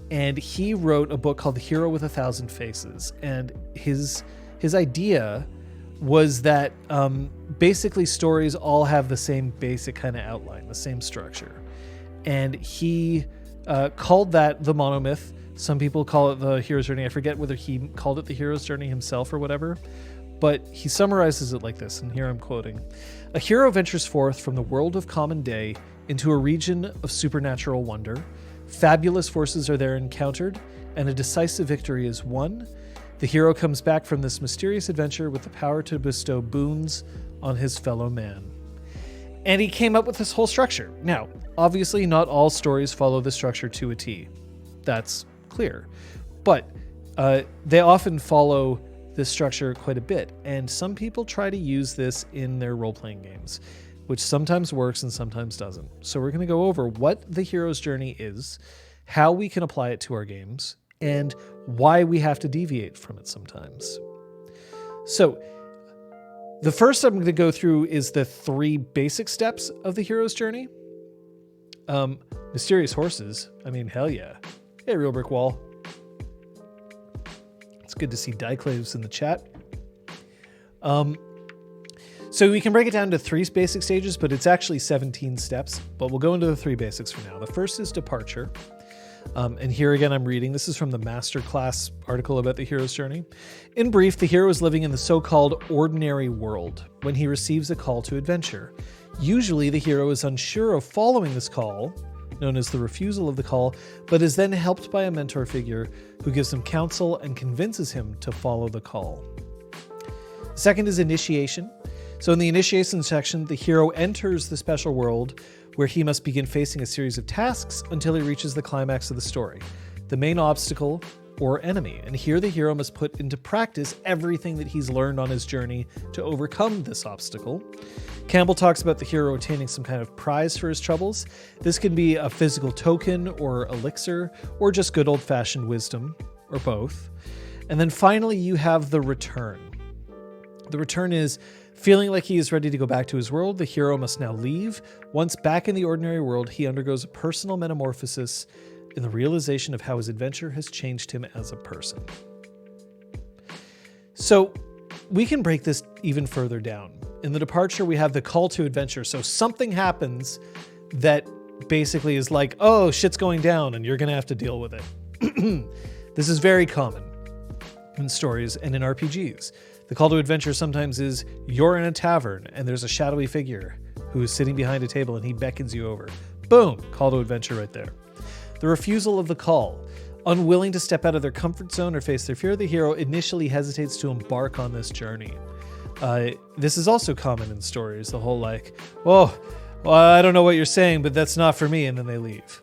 and he wrote a book called The Hero with a Thousand Faces. And his idea was that basically stories all have the same basic kind of outline, the same structure. And he called that the Monomyth. Some people call it the hero's journey. I forget whether he called it the hero's journey himself or whatever, but he summarizes it like this, and here I'm quoting. A hero ventures forth from the world of common day into a region of supernatural wonder. Fabulous forces are there encountered, and a decisive victory is won. The hero comes back from this mysterious adventure with the power to bestow boons on his fellow man. And he came up with this whole structure. Now, obviously, not all stories follow the structure to a T. That's clear. But they often follow this structure quite a bit. And some people try to use this in their role-playing games, which sometimes works and sometimes doesn't. So we're going to go over what the hero's journey is, how we can apply it to our games, and why we have to deviate from it sometimes. So the first I'm going to go through is the 3 basic steps of the hero's journey. Mysterious horses. I mean, hell yeah. Hey, Real Brick Wall. It's good to see Diclaves in the chat. So we can break it down to 3 basic stages, but it's actually 17 steps. But we'll go into the 3 basics for now. The first is departure. And here again, I'm reading. This is from the Masterclass article about the hero's journey. In brief, the hero is living in the so-called ordinary world when he receives a call to adventure. Usually, the hero is unsure of following this call, known as the refusal of the call, but is then helped by a mentor figure who gives him counsel and convinces him to follow the call. Second is initiation. So in the initiation section, the hero enters the special world where he must begin facing a series of tasks until he reaches the climax of the story, the main obstacle or enemy. And here the hero must put into practice everything that he's learned on his journey to overcome this obstacle. Campbell talks about the hero attaining some kind of prize for his troubles. This can be a physical token or elixir, or just good old-fashioned wisdom, or both. And then finally, you have the return. The return is feeling like he is ready to go back to his world. The hero must now leave. Once back in the ordinary world, he undergoes a personal metamorphosis in the realization of how his adventure has changed him as a person. So we can break this even further down. In the departure, we have the call to adventure. So something happens that basically is like, oh, shit's going down and you're going to have to deal with it. This is very common in stories and in RPGs. The call to adventure sometimes is you're in a tavern and there's a shadowy figure who is sitting behind a table and he beckons you over. Boom, call to adventure right there. The refusal of the call. Unwilling to step out of their comfort zone or face their fear, the hero initially hesitates to embark on this journey. This is also common in stories. The whole like, well, I don't know what you're saying, but that's not for me, and then they leave.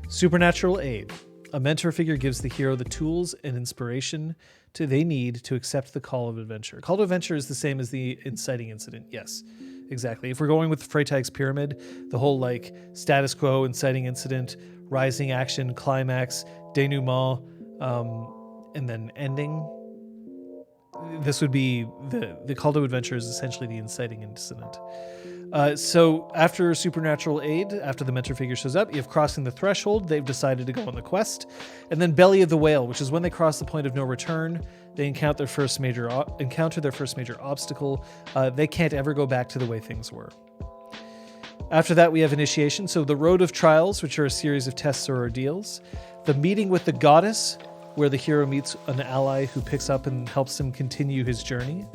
Supernatural aid. A mentor figure gives the hero the tools and inspiration they need to accept the call of adventure. Call to adventure is the same as the inciting incident. Yes, exactly. If we're going with Freytag's pyramid, the whole like status quo, inciting incident, rising action, climax, denouement, and then ending. This would be the call to adventure is essentially the inciting incident. So after supernatural aid, after the mentor figure shows up, you have crossing the threshold. They've decided to go on the quest. And then belly of the whale, which is when they cross the point of no return. They encounter their first major obstacle. They can't ever go back to the way things were. After that, we have initiation. So the road of trials, which are a series of tests or ordeals. The meeting with the goddess, where the hero meets an ally who picks up and helps him continue his journey.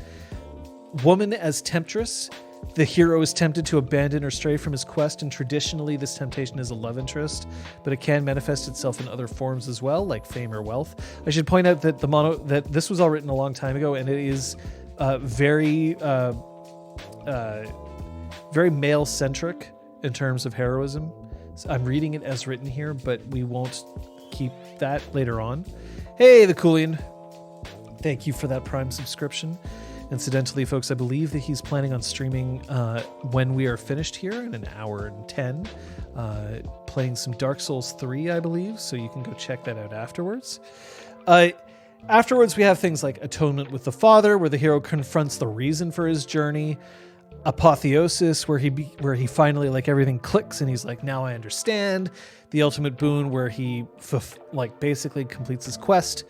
Woman as temptress. The hero is tempted to abandon or stray from his quest, and traditionally this temptation is a love interest, but it can manifest itself in other forms as well, like fame or wealth. I should point out that that this was all written a long time ago, and it is very male-centric in terms of heroism. So I'm reading it as written here, but we won't keep that later on. Hey, the Coolian. Thank you for that Prime subscription. Incidentally, folks, I believe that he's planning on streaming when we are finished here in an hour and 10. playing some Dark Souls 3, I believe, so you can go check that out afterwards. Afterwards, we have things like Atonement with the Father, where the hero confronts the reason for his journey. Apotheosis, where he finally, like, everything clicks and he's like, now I understand. The Ultimate Boon, where he basically completes his quest.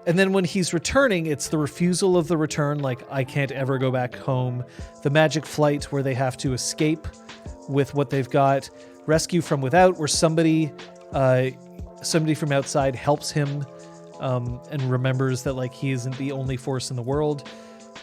And then when he's returning, it's the refusal of the return, like, I can't ever go back home. The Magic Flight, where they have to escape with what they've got. Rescue from Without, where somebody from outside helps him and remembers that, like, he isn't the only force in the world.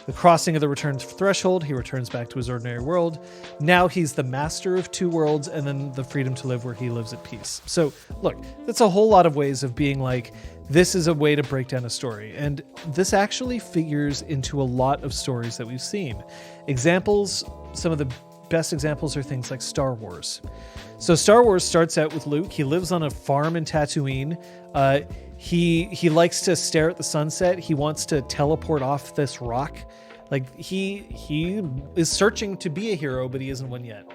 The Crossing of the Return Threshold, he returns back to his ordinary world. Now he's the master of two worlds, and then the Freedom to Live, where he lives at peace. So, look, that's a whole lot of ways of being like, this is a way to break down a story. And this actually figures into a lot of stories that we've seen. Examples, some of the best examples are things like Star Wars. So Star Wars starts out with Luke. He lives on a farm in Tatooine. He likes to stare at the sunset. He wants to teleport off this rock. Like, he is searching to be a hero, but he isn't one yet.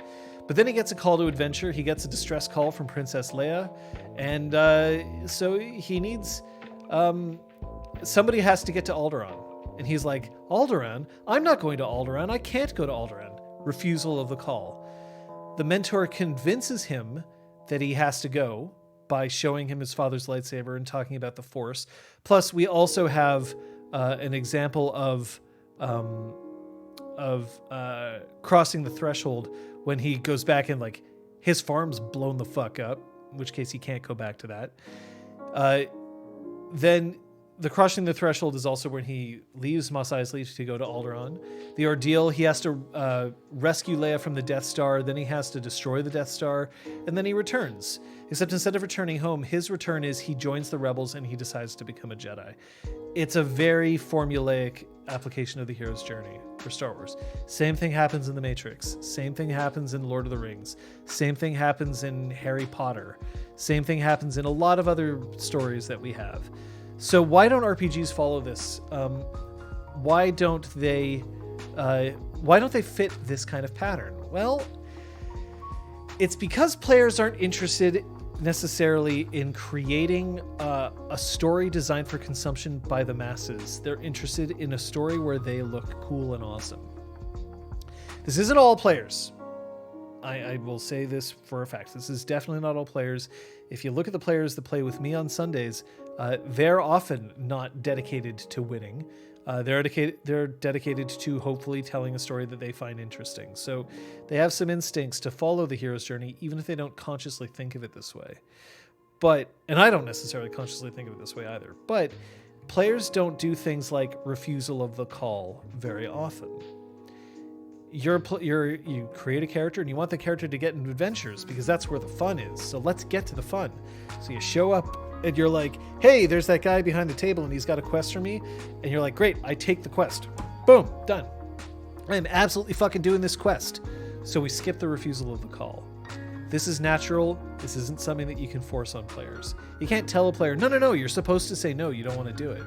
But then he gets a call to adventure. He gets a distress call from Princess Leia. And so he needs... somebody has to get to Alderaan. And he's like, Alderaan? I'm not going to Alderaan. I can't go to Alderaan. Refusal of the call. The mentor convinces him that he has to go by showing him his father's lightsaber and talking about the Force. Plus, we also have an example of crossing the threshold when he goes back and, like, his farm's blown the fuck up, in which case he can't go back to that. Then the crossing the threshold is also when he leaves Mos Eisley to go to Alderaan. The ordeal, he has to rescue Leia from the Death Star, then he has to destroy the Death Star, and then he returns. Except instead of returning home, his return is he joins the Rebels and he decides to become a Jedi. It's a very formulaic application of the hero's journey for Star Wars. Same thing happens in The Matrix. Same thing happens in Lord of the Rings. Same thing happens in Harry Potter. Same thing happens in a lot of other stories that we have. So why don't RPGs follow this? Why don't they fit this kind of pattern? Well, it's because players aren't interested necessarily in creating a story designed for consumption by the masses. They're interested in a story where they look cool and awesome. This isn't all players. I will say this for a fact. This is definitely not all players. If you look at the players that play with me on Sundays, they're often not dedicated to winning. They're dedicated to hopefully telling a story that they find interesting. So they have some instincts to follow the hero's journey, even if they don't consciously think of it this way. And I don't necessarily consciously think of it this way either, but players don't do things like refusal of the call very often. You create a character and you want the character to get into adventures because that's where the fun is. So let's get to the fun. So you show up and you're like, hey, there's that guy behind the table and he's got a quest for me. And you're like, great, I take the quest. Boom, done. I'm absolutely fucking doing this quest. So we skip the refusal of the call. This is natural. This isn't something that you can force on players. You can't tell a player, no, you're supposed to say no, you don't want to do it.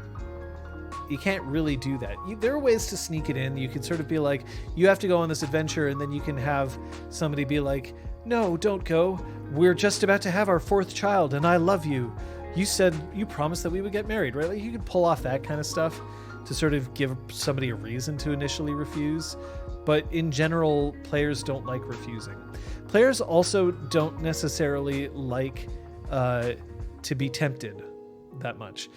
You can't really do that. There are ways to sneak it in. You can sort of be like, you have to go on this adventure, and then you can have somebody be like, no, don't go. We're just about to have our fourth child, and I love you. You promised that we would get married, right? Like, you could pull off that kind of stuff to sort of give somebody a reason to initially refuse. But in general, players don't like refusing. Players also don't necessarily like to be tempted that much.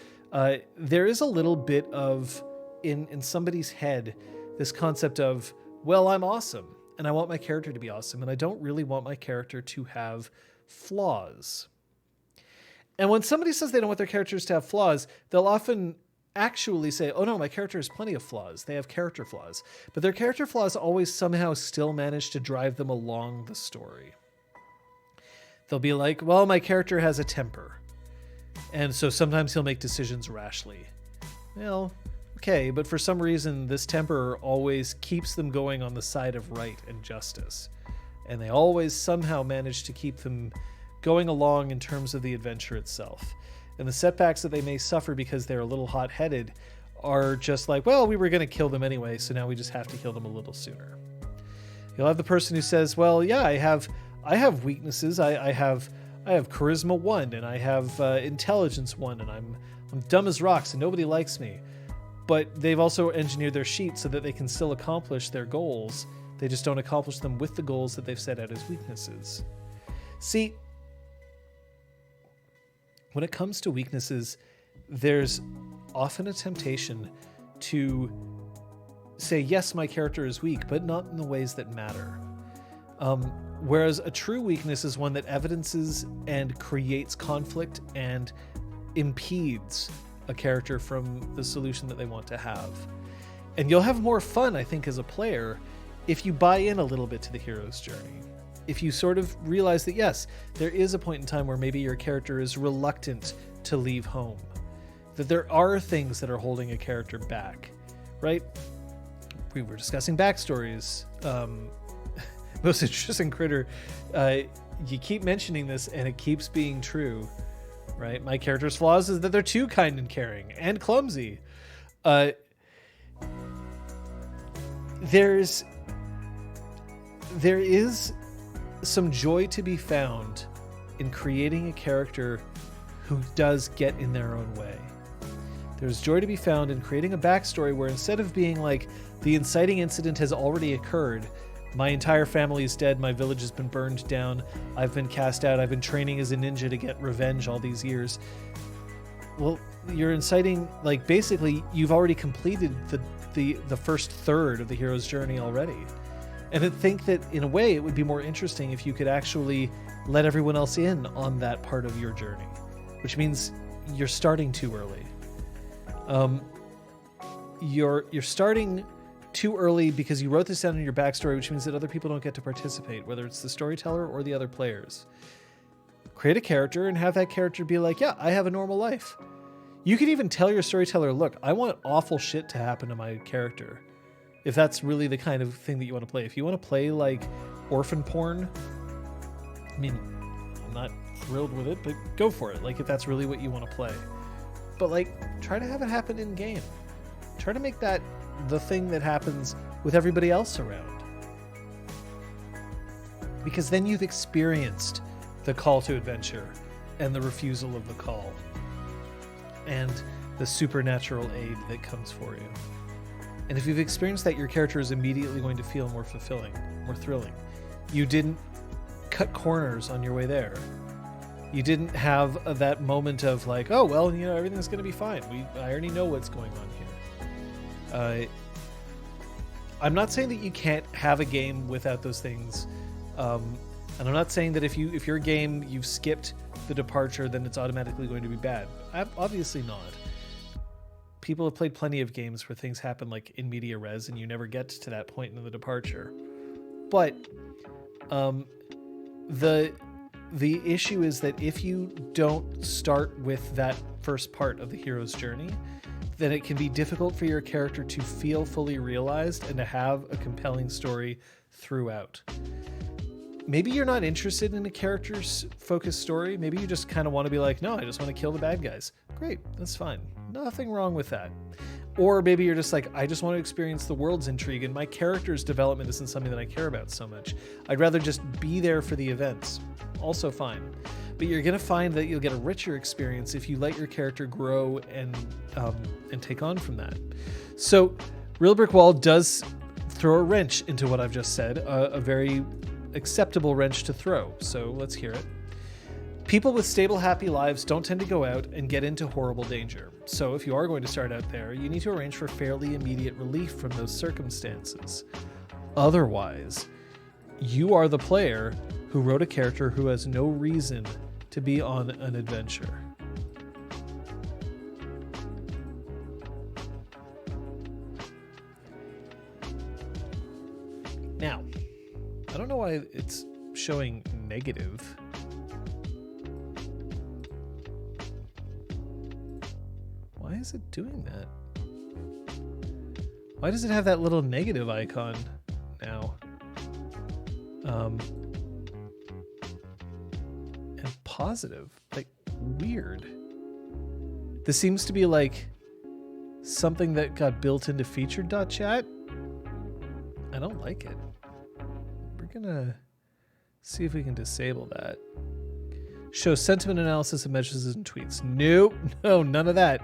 There is a little bit of, in somebody's head, this concept of, well, I'm awesome, and I want my character to be awesome, and I don't really want my character to have flaws. And when somebody says they don't want their characters to have flaws, they'll often actually say, oh no, my character has plenty of flaws. They have character flaws. But their character flaws always somehow still manage to drive them along the story. They'll be like, well, my character has a temper. And so sometimes he'll make decisions rashly. Well, okay, but for some reason, this temper always keeps them going on the side of right and justice. And they always somehow manage to keep them going along in terms of the adventure itself. And the setbacks that they may suffer because they're a little hot-headed are just like, well, we were going to kill them anyway, so now we just have to kill them a little sooner. You'll have the person who says, well, yeah, I have I have weaknesses. I have charisma 1, and I have intelligence 1, and I'm dumb as rocks, and nobody likes me. But they've also engineered their sheet so that they can still accomplish their goals. They just don't accomplish them with the goals that they've set out as weaknesses. See, when it comes to weaknesses, there's often a temptation to say, yes, my character is weak, but not in the ways that matter. Whereas a true weakness is one that evidences and creates conflict and impedes a character from the solution that they want to have. And you'll have more fun, I think, as a player if you buy in a little bit to the hero's journey. If you sort of realize that, yes, there is a point in time where maybe your character is reluctant to leave home, that there are things that are holding a character back, right? We were discussing backstories. Most interesting critter. You keep mentioning this and it keeps being true, right? My character's flaws is that they're too kind and caring and clumsy. There is some joy to be found in creating a character who does get in their own way. There's joy to be found in creating a backstory where instead of being like, the inciting incident has already occurred, my entire family is dead, my village has been burned down, I've been cast out, I've been training as a ninja to get revenge all these years. Well, you're inciting, like, basically you've already completed the first third of the hero's journey already. And I think that in a way it would be more interesting if you could actually let everyone else in on that part of your journey, which means you're starting too early. You're starting too early because you wrote this down in your backstory, which means that other people don't get to participate, whether it's the storyteller or the other players. Create a character and have that character be like, yeah, I have a normal life. You could even tell your storyteller, look, I want awful shit to happen to my character. If that's really the kind of thing that you want to play. If you want to play like orphan porn, I mean, I'm not thrilled with it, but go for it. Like, if that's really what you want to play. But like, try to have it happen in game. Try to make that the thing that happens with everybody else around. Because then you've experienced the call to adventure and the refusal of the call and the supernatural aid that comes for you. And if you've experienced that, your character is immediately going to feel more fulfilling, more thrilling. You didn't cut corners on your way there. You didn't have that moment of like, oh, well, you know, everything's going to be fine. I already know what's going on here. I'm not saying that you can't have a game without those things. And I'm not saying that if your game, you've skipped the departure, then it's automatically going to be bad. Obviously not. People have played plenty of games where things happen like in media res and you never get to that point in the departure. But the issue is that if you don't start with that first part of the hero's journey, then it can be difficult for your character to feel fully realized and to have a compelling story throughout. Maybe you're not interested in a character's focused story. Maybe you just kind of want to be like, no, I just want to kill the bad guys. Great, that's fine. Nothing wrong with that. Or maybe you're just like, I just want to experience the world's intrigue and my character's development isn't something that I care about so much. I'd rather just be there for the events. Also fine. But you're going to find that you'll get a richer experience if you let your character grow and take on from that. So Real Brick Wall does throw a wrench into what I've just said, a very acceptable wrench to throw. So let's hear it. People with stable, happy lives don't tend to go out and get into horrible danger. So if you are going to start out there, you need to arrange for fairly immediate relief from those circumstances. Otherwise, you are the player who wrote a character who has no reason to be on an adventure. Now, I don't know why it's showing negative. Why is it doing that? Why does it have that little negative icon now? And positive. Like, weird. This seems to be like something that got built into featured.chat. I don't like it. We're gonna see if we can disable that. Show sentiment analysis of messages and tweets. Nope, no, none of that.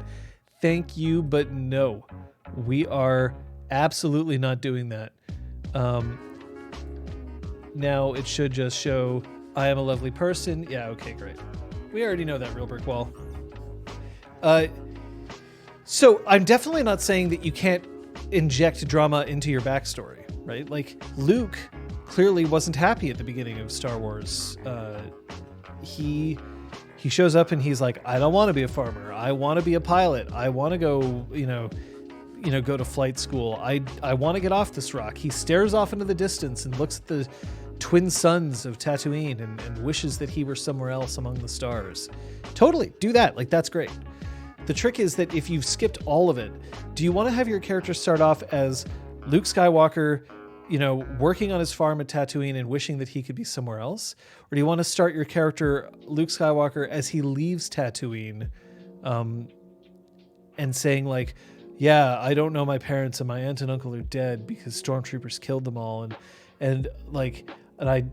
Thank you, but no. We are absolutely not doing that. Now it should just show, I am a lovely person. Yeah, okay, great. We already know that, Real Brick Wall. So I'm definitely not saying that you can't inject drama into your backstory, right? Like, Luke clearly wasn't happy at the beginning of Star Wars. He shows up and he's like, I don't want to be a farmer. I want to be a pilot. I want to go, go to flight school. I want to get off this rock. He stares off into the distance and looks at the twin suns of Tatooine and wishes that he were somewhere else among the stars. Totally, do that. Like, that's great. The trick is that if you've skipped all of it, do you want to have your character start off as Luke Skywalker, working on his farm at Tatooine and wishing that he could be somewhere else? Or do you want to start your character, Luke Skywalker, as he leaves Tatooine, and saying like, yeah, I don't know my parents and my aunt and uncle are dead because stormtroopers killed them all. And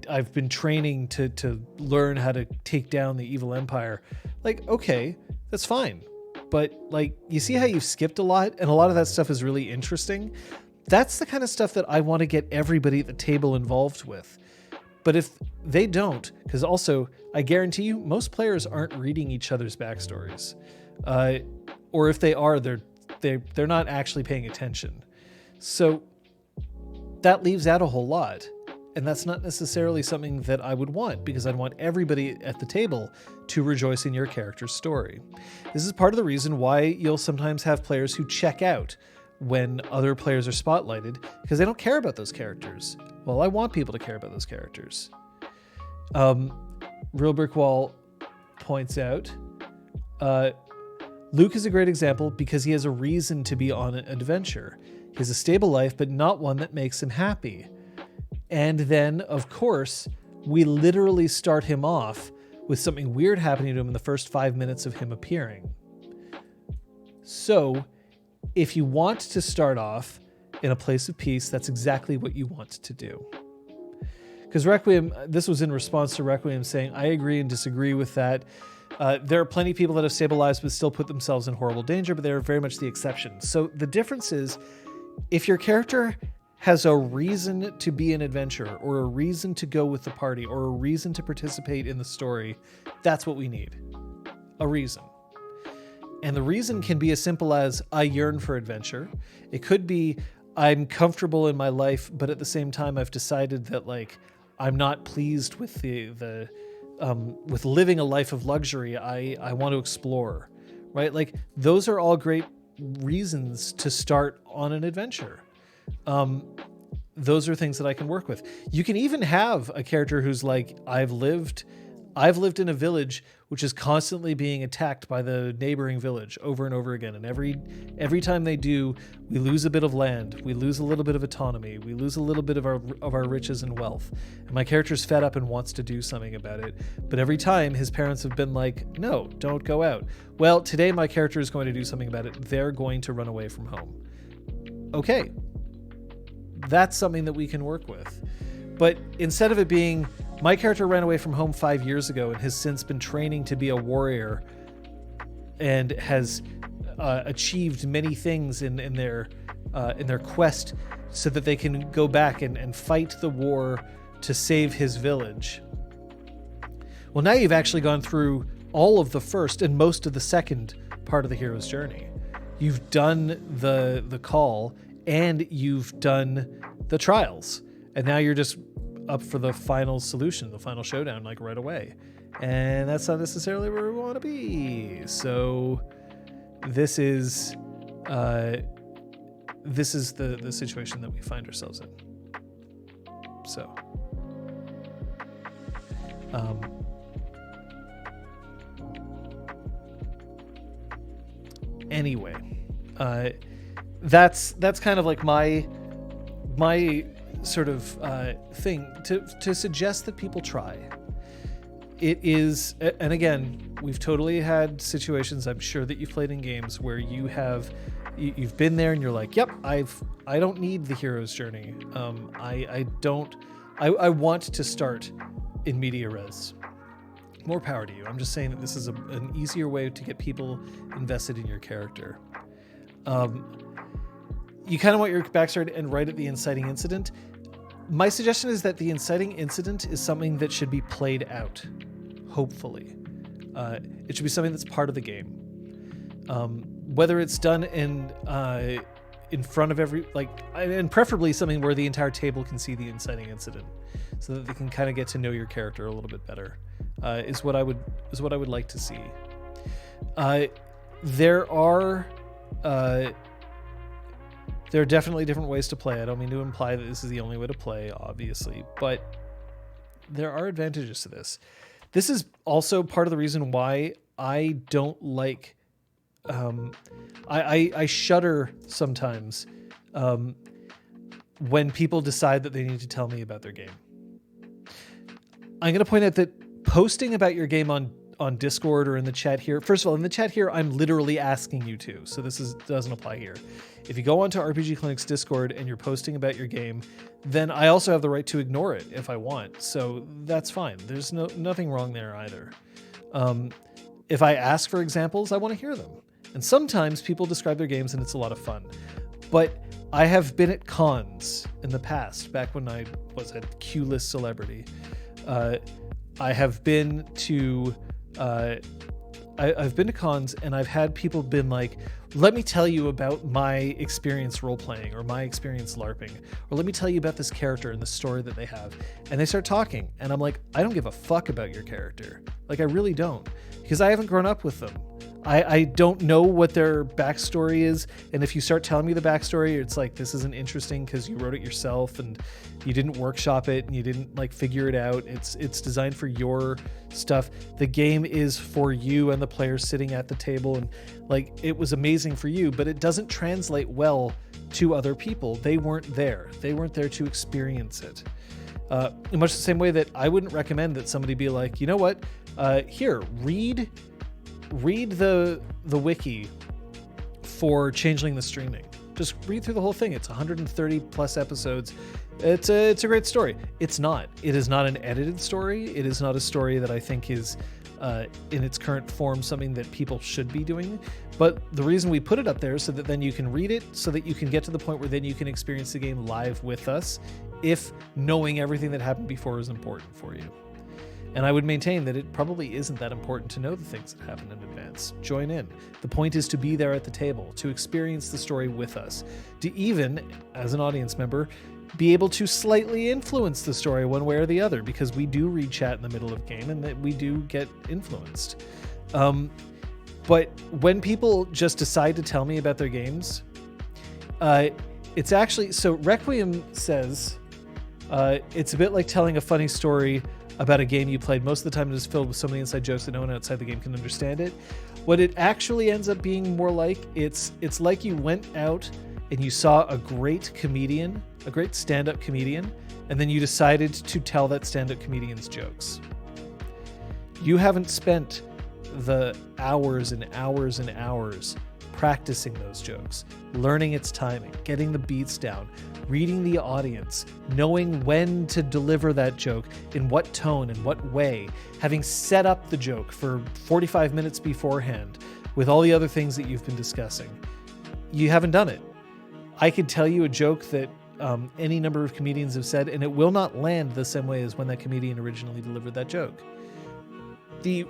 I've been training to learn how to take down the evil empire. Like, okay, that's fine. But like, you see how you've skipped a lot, and a lot of that stuff is really interesting. That's the kind of stuff that I want to get everybody at the table involved with. But if they don't, because also I guarantee you most players aren't reading each other's backstories, or if they are, they're not actually paying attention. So that leaves out a whole lot. And that's not necessarily something that I would want, because I'd want everybody at the table to rejoice in your character's story. This is part of the reason why you'll sometimes have players who check out when other players are spotlighted, because they don't care about those characters. Well, I want people to care about those characters. Real Brick Wall points out, Luke is a great example because he has a reason to be on an adventure. He has a stable life, but not one that makes him happy. And then, of course, we literally start him off with something weird happening to him in the first 5 minutes of him appearing. So, if you want to start off in a place of peace, that's exactly what you want to do. Because Requiem, this was in response to Requiem saying, I agree and disagree with that. There are plenty of people that have stable lives but still put themselves in horrible danger, but they're very much the exception. So the difference is, if your character has a reason to be an adventurer, or a reason to go with the party, or a reason to participate in the story, that's what we need. A reason. And the reason can be as simple as, I yearn for adventure. It could be, I'm comfortable in my life, but at the same time, I've decided that like, I'm not pleased with with living a life of luxury. I want to explore, right? Like, those are all great reasons to start on an adventure. Those are things that I can work with. You can even have a character who's like, I've lived in a village which is constantly being attacked by the neighboring village over and over again. And every time they do, we lose a bit of land. We lose a little bit of autonomy. We lose a little bit of our riches and wealth. And my character's fed up and wants to do something about it. But every time his parents have been like, no, don't go out. Well, today my character is going to do something about it. They're going to run away from home. Okay. That's something that we can work with. But instead of it being, my character ran away from home 5 years ago and has since been training to be a warrior and has achieved many things in their quest so that they can go back and fight the war to save his village. Well, now you've actually gone through all of the first and most of the second part of the hero's journey. You've done the call and you've done the trials. And now you're just up for the final solution, the final showdown, like right away. And that's not necessarily where we want to be. So this is the situation that we find ourselves in. So anyway, that's kind of like my sort of thing to suggest that people try. It is, and again, we've totally had situations, I'm sure that you've played in games where you've been there and you're like, yep, I don't need the hero's journey. I want to start in media res. More power to you. I'm just saying that this is an easier way to get people invested in your character. You kind of want your backstory to end right at the inciting incident. My suggestion is that the inciting incident is something that should be played out, hopefully. It should be something that's part of the game. Whether it's done in front of and preferably something where the entire table can see the inciting incident, so that they can kind of get to know your character a little bit better. Is what I would like to see. There are definitely different ways to play. I don't mean to imply that this is the only way to play, obviously, but there are advantages to this. This is also part of the reason why I don't like. I shudder sometimes when people decide that they need to tell me about their game. I'm going to point out that posting about your game on Discord or in the chat here. First of all, in the chat here, I'm literally asking you to, so doesn't apply here. If you go onto RPG Clinic's Discord and you're posting about your game, then I also have the right to ignore it if I want. So that's fine. There's nothing wrong there either. If I ask for examples, I want to hear them. And sometimes people describe their games and it's a lot of fun. But I have been at cons in the past, back when I was at Q-List Celebrity. I have been to I've been to cons and I've had people been like, let me tell you about my experience role-playing or my experience LARPing, or let me tell you about this character and the story that they have. And they start talking and I'm like, I don't give a fuck about your character. Like, I really don't, because I haven't grown up with them. I don't know what their backstory is. And if you start telling me the backstory, it's like, this isn't interesting because you wrote it yourself and you didn't workshop it and you didn't like figure it out. It's designed for your stuff. The game is for you and the players sitting at the table, and like, it was amazing for you, but it doesn't translate well to other people. They weren't there. They weren't there to experience it. In much the same way that I wouldn't recommend that somebody be like, you know what, here, read the wiki for Changeling the Streaming. Just read through the whole thing. It's 130 plus episodes. It's a great story. It's not. It is not an edited story. It is not a story that I think is in its current form something that people should be doing. But the reason we put it up there is so that then you can read it, so that you can get to the point where then you can experience the game live with us, if knowing everything that happened before is important for you. And I would maintain that it probably isn't that important to know the things that happen in advance. Join in. The point is to be there at the table, to experience the story with us, to even, as an audience member, be able to slightly influence the story one way or the other, because we do read chat in the middle of game and that we do get influenced. But when people just decide to tell me about their games, it's actually, so Requiem says, it's a bit like telling a funny story about a game you played. Most of the time it is filled with so many inside jokes that no one outside the game can understand it. What it actually ends up being more like, it's like you went out and you saw a great comedian, a great stand-up comedian, and then you decided to tell that stand-up comedian's jokes. You haven't spent the hours and hours and hours practicing those jokes, learning its timing, getting the beats down, reading the audience, knowing when to deliver that joke, in what tone and what way, having set up the joke for 45 minutes beforehand with all the other things that you've been discussing. You haven't done it. I could tell you a joke that any number of comedians have said, and it will not land the same way as when that comedian originally delivered that joke. The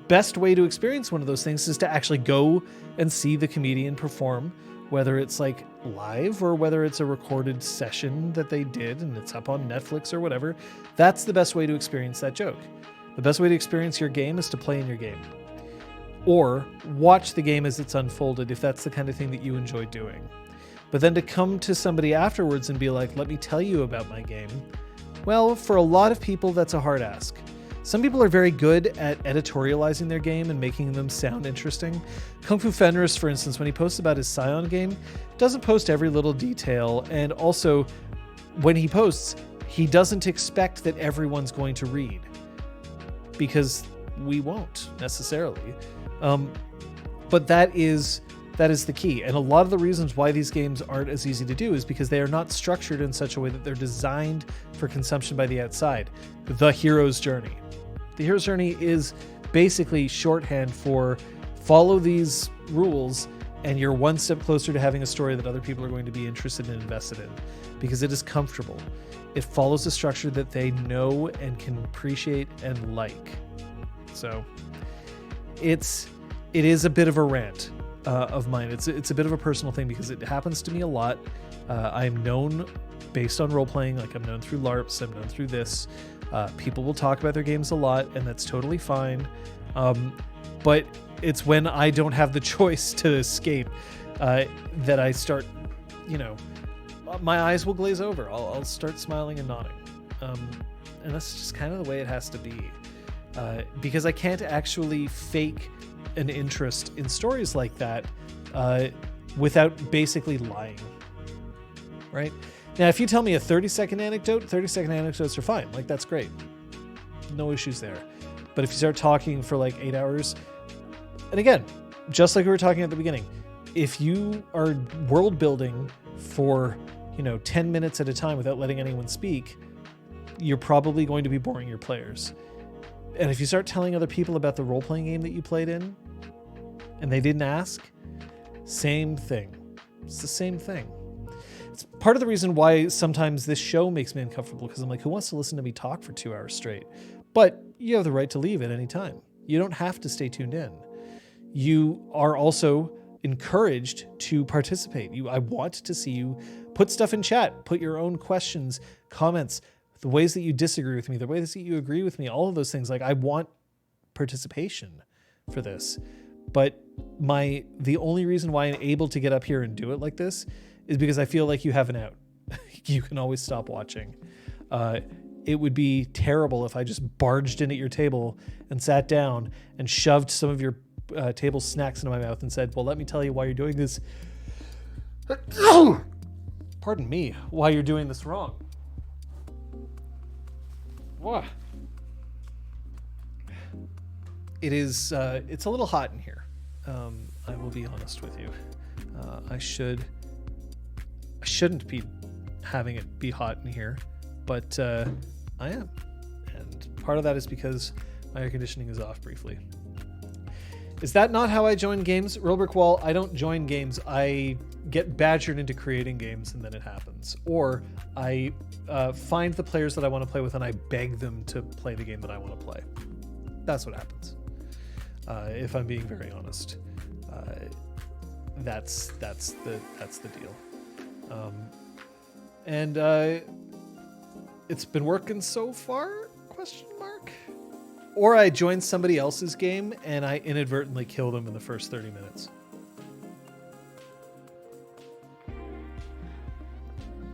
best way to experience one of those things is to actually go and see the comedian perform, whether it's like live or whether it's a recorded session that they did and it's up on Netflix or whatever. That's the best way to experience that joke. The best way to experience your game is to play in your game, or watch the game as it's unfolded if that's the kind of thing that you enjoy doing. But then to come to somebody afterwards and be like, let me tell you about my game, well, for a lot of people, that's a hard ask. Some people are very good at editorializing their game and making them sound interesting. Kung Fu Fenris, for instance, when he posts about his Scion game, doesn't post every little detail. And also, when he posts, he doesn't expect that everyone's going to read, because we won't necessarily. But that is That is the key. And a lot of the reasons why these games aren't as easy to do is because they are not structured in such a way that they're designed for consumption by the outside. The hero's journey. The hero's journey is basically shorthand for follow these rules and you're one step closer to having a story that other people are going to be interested and invested in, because it is comfortable. It follows a structure that they know and can appreciate and like. So it is a bit of a rant of mine. It's a bit of a personal thing because it happens to me a lot. I'm known based on role-playing, like I'm known through LARPs, I'm known through this. People will talk about their games a lot, and that's totally fine. But it's when I don't have the choice to escape that I start, my eyes will glaze over. I'll start smiling and nodding. And that's just kind of the way it has to be. Because I can't actually fake an interest in stories like that without basically lying. Right? Now, if you tell me a 30-second anecdote, 30-second anecdotes are fine. Like, that's great. No issues there. But if you start talking for like 8 hours, and again, just like we were talking at the beginning, if you are world building for 10 minutes at a time without letting anyone speak, you're probably going to be boring your players. And if you start telling other people about the role-playing game that you played in and they didn't ask, same thing. It's the same thing. It's part of the reason why sometimes this show makes me uncomfortable, because I'm like, who wants to listen to me talk for 2 hours straight? But you have the right to leave at any time. You don't have to stay tuned in. You are also encouraged to participate. I want to see you put stuff in chat, put your own questions, comments, the ways that you disagree with me, the ways that you agree with me, all of those things. Like, I want participation for this. But the only reason why I'm able to get up here and do it like this is because I feel like you have an out. You can always stop watching. It would be terrible if I just barged in at your table and sat down and shoved some of your table snacks into my mouth and said, well, let me tell you why you're doing this. Pardon me, why you're doing this wrong. What? It's a little hot in here. I will be honest with you. I shouldn't be having it be hot in here, but I am. And part of that is because my air conditioning is off briefly. Is that not how I join games? Real Brick Wall, I don't join games. I get badgered into creating games and then it happens. Or I find the players that I want to play with and I beg them to play the game that I want to play. That's what happens. If I'm being very honest. That's the deal. And it's been working so far? ? Or I join somebody else's game and I inadvertently kill them in the first 30 minutes.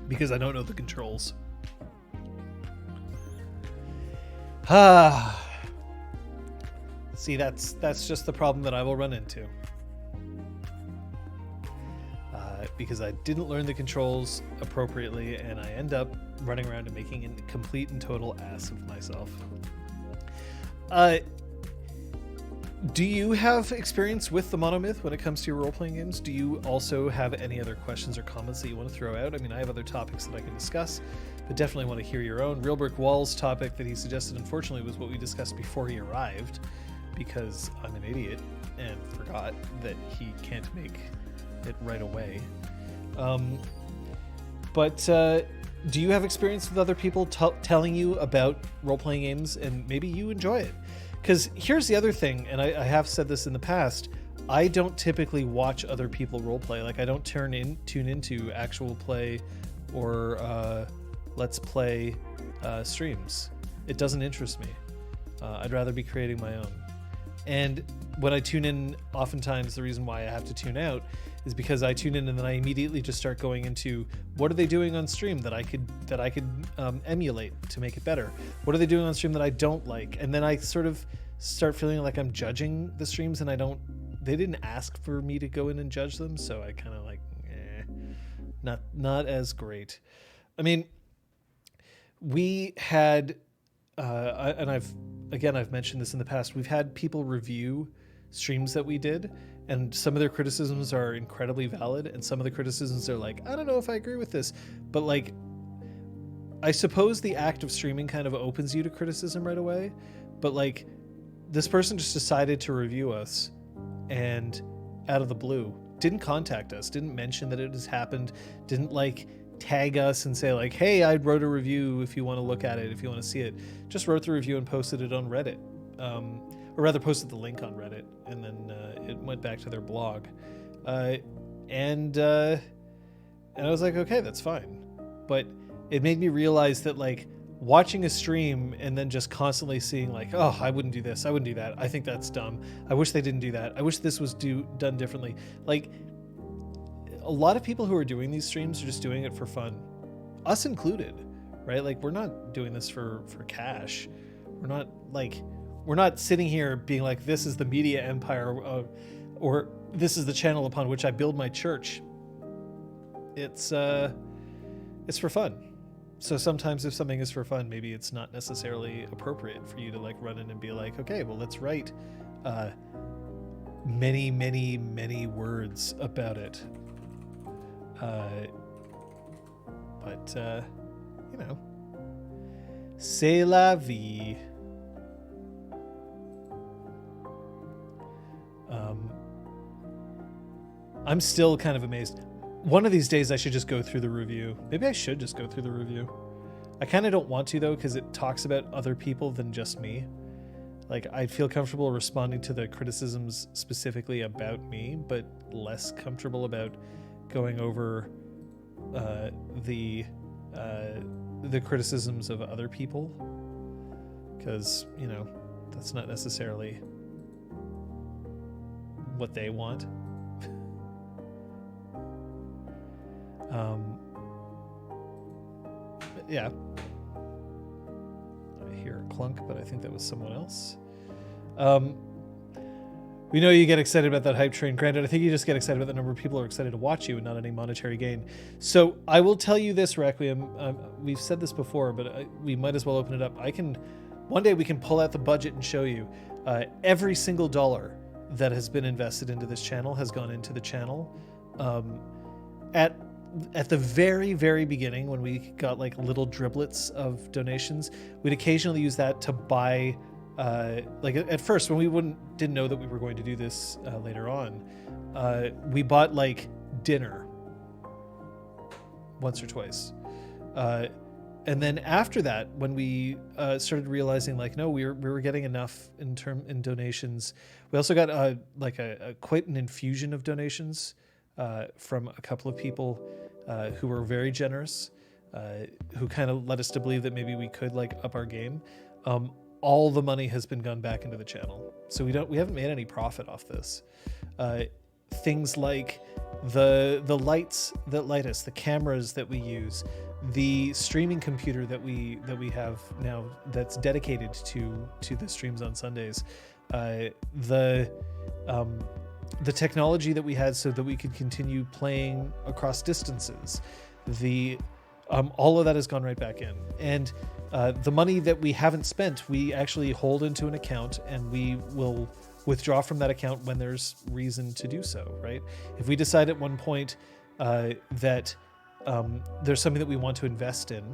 Because I don't know the controls. See, that's just the problem that I will run into. Because I didn't learn the controls appropriately and I end up running around and making a complete and total ass of myself. Do you have experience with the Monomyth when it comes to your role-playing games? Do you also have any other questions or comments that you want to throw out? I mean, I have other topics that I can discuss, but definitely want to hear your own. Real Brick Wall's topic that he suggested, unfortunately, was what we discussed before he arrived, because I'm an idiot and forgot that he can't make it right away. But do you have experience with other people telling you about role-playing games and maybe you enjoy it? Because here's the other thing, and I have said this in the past, I don't typically watch other people roleplay. Like, I don't tune into actual play or let's play streams. It doesn't interest me. I'd rather be creating my own. And when I tune in, oftentimes the reason why I have to tune out is because I tune in and then I immediately just start going into what are they doing on stream that I could emulate to make it better? What are they doing on stream that I don't like? And then I sort of start feeling like I'm judging the streams and they didn't ask for me to go in and judge them. So I kind of like, not as great. I mean, we had, and I've mentioned this in the past, we've had people review streams that we did, and some of their criticisms are incredibly valid, and some of the criticisms are like, I don't know if I agree with this, but like, I suppose the act of streaming kind of opens you to criticism right away, but like, this person just decided to review us, and out of the blue, didn't contact us, didn't mention that it has happened, didn't like tag us and say like, hey, I wrote a review if you want to look at it, if you want to see it. Just wrote the review and posted it on Reddit, or rather posted the link on Reddit, and then it went back to their blog, and I was like, okay, that's fine. But it made me realize that like, watching a stream and then just constantly seeing like, oh, I wouldn't do this, I wouldn't do that, I think that's dumb, I wish they didn't do that, I wish this was done differently. Like, a lot of people who are doing these streams are just doing it for fun, us included, right? Like, we're not doing this for cash. We're not sitting here being like, this is the media empire, or this is the channel upon which I build my church. It's for fun. So sometimes if something is for fun, maybe it's not necessarily appropriate for you to like run in and be like, okay, well, let's write many, many, many words about it. But you know, c'est la vie. I'm still kind of amazed. One of these days I should just go through the review. Maybe I should just go through the review. I kind of don't want to though, because it talks about other people than just me. Like, I'd feel comfortable responding to the criticisms specifically about me, but less comfortable about going over the criticisms of other people, because, you know, that's not necessarily what they want. Yeah. I hear a clunk, but I think that was someone else. We know you get excited about that hype train. Granted, I think you just get excited about the number of people who are excited to watch you and not any monetary gain. So I will tell you this, Requiem. We've said this before, but we might as well open it up. One day we can pull out the budget and show you every single dollar that has been invested into this channel has gone into the channel. At the very, very beginning, when we got like little driblets of donations, we'd occasionally use that to buy, like at first when we didn't know that we were going to do this later on, we bought like dinner once or twice. And then after that, when we started realizing like, no, we were getting enough in donations, we also got quite an infusion of donations from a couple of people who were very generous, who kind of led us to believe that maybe we could like up our game. All the money has been gone back into the channel, so we haven't made any profit off this. Things like the lights that light us, the cameras that we use, the streaming computer that we have now that's dedicated to the streams on Sundays, the technology that we had so that we could continue playing across distances, all of that has gone right back in. And the money that we haven't spent, we actually hold into an account, and we will withdraw from that account when there's reason to do so, right? If we decide at one point that there's something that we want to invest in,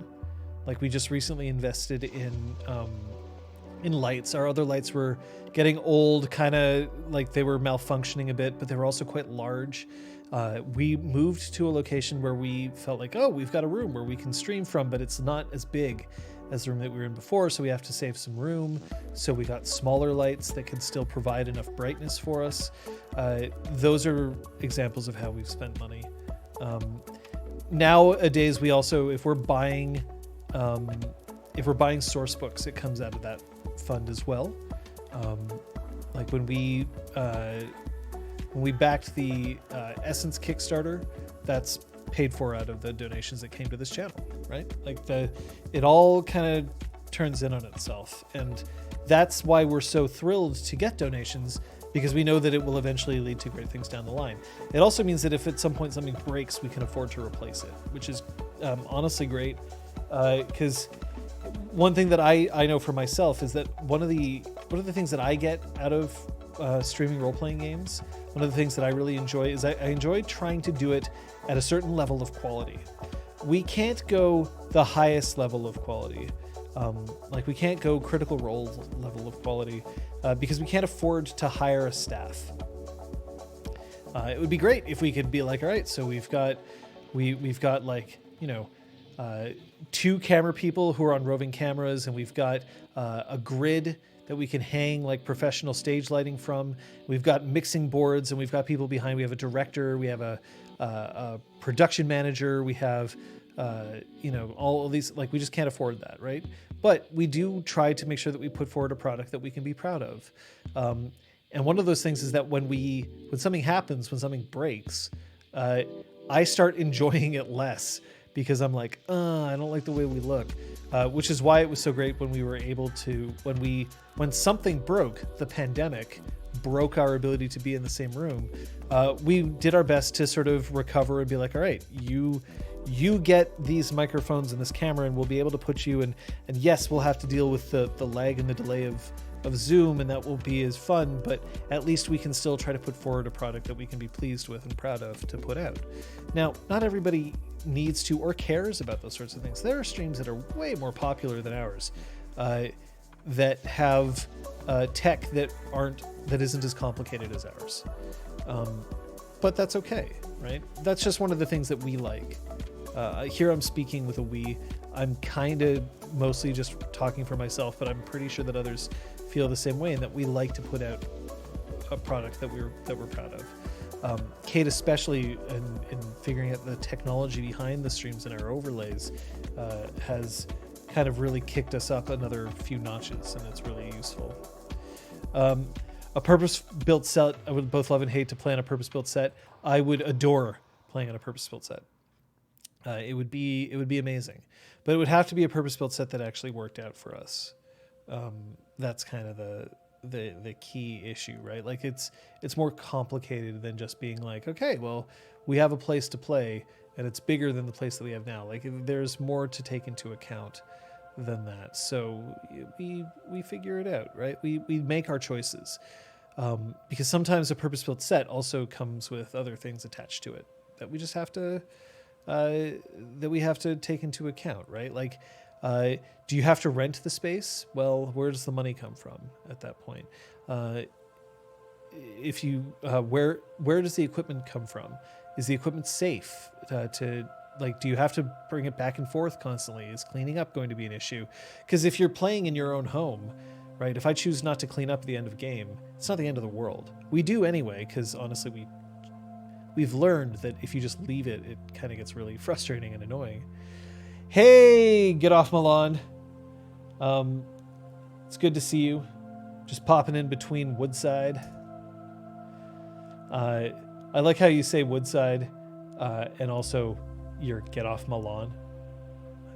like we just recently invested in lights. Our other lights were getting old, kind of like they were malfunctioning a bit, but they were also quite large. We moved to a location where we felt like, oh, we've got a room where we can stream from, but it's not as big as the room that we were in before, so we have to save some room. So we got smaller lights that can still provide enough brightness for us. Those are examples of how we've spent money. Nowadays, we also, if we're buying source books, it comes out of that fund as well. Like when we backed the Essence Kickstarter, that's paid for out of the donations that came to this channel, right? Like it all kind of turns in on itself, and that's why we're so thrilled to get donations, because we know that it will eventually lead to great things down the line. It also means that if at some point something breaks, we can afford to replace it, which is honestly great, because one thing that I know for myself is that one of the things that I get out of streaming role-playing games, one of the things that I really enjoy is I enjoy trying to do it at a certain level of quality. We can't go the highest level of quality. Like we can't go Critical Role level of quality because we can't afford to hire a staff. It would be great if we could be like, all right, so we've got like, you know, 2 camera people who are on roving cameras, and we've got a grid that we can hang like professional stage lighting from. We've got mixing boards, and we've got people behind. We have a director, we have a production manager, we have you know, all of these. Like we just can't afford that, right? But we do try to make sure that we put forward a product that we can be proud of. And one of those things is that when something happens, when something breaks, I start enjoying it less because I'm like, I don't like the way we look, which is why it was so great when we were able to, when something broke, the pandemic broke our ability to be in the same room. We did our best to sort of recover and be like, all right, you get these microphones and this camera, and we'll be able to put you in. And yes, we'll have to deal with the lag and the delay of Zoom, and that will be as fun, but at least we can still try to put forward a product that we can be pleased with and proud of to put out. Now, not everybody needs to or cares about those sorts of things. There are streams that are way more popular than ours that have tech that isn't as complicated as ours. But that's okay, right? That's just one of the things that we like. Here I'm speaking with a we. I'm kind of mostly just talking for myself, but I'm pretty sure that others feel the same way, and that we like to put out a product that we're proud of. Kate, especially in figuring out the technology behind the streams and our overlays, has kind of really kicked us up another few notches, and it's really useful. A purpose-built set, I would both love and hate to play on a purpose-built set. I would adore playing on a purpose-built set. It would be amazing, but it would have to be a purpose-built set that actually worked out for us. That's kind of the key issue, right? Like it's more complicated than just being like, okay, well, we have a place to play and it's bigger than the place that we have now. Like there's more to take into account than that. So we figure it out, right? We make our choices, because sometimes a purpose-built set also comes with other things attached to it that we just have to take into account, right? Like, do you have to rent the space? Well, where does the money come from at that point? If you, where does the equipment come from? Is the equipment safe to like, do you have to bring it back and forth constantly? Is cleaning up going to be an issue? Because if you're playing in your own home, right? If I choose not to clean up at the end of a game, it's not the end of the world. We do anyway, because honestly, we've learned that if you just leave it, it kind of gets really frustrating and annoying. Hey, get off my lawn. It's good to see you. Just popping in between Woodside. I like how you say Woodside, and also your get off my lawn.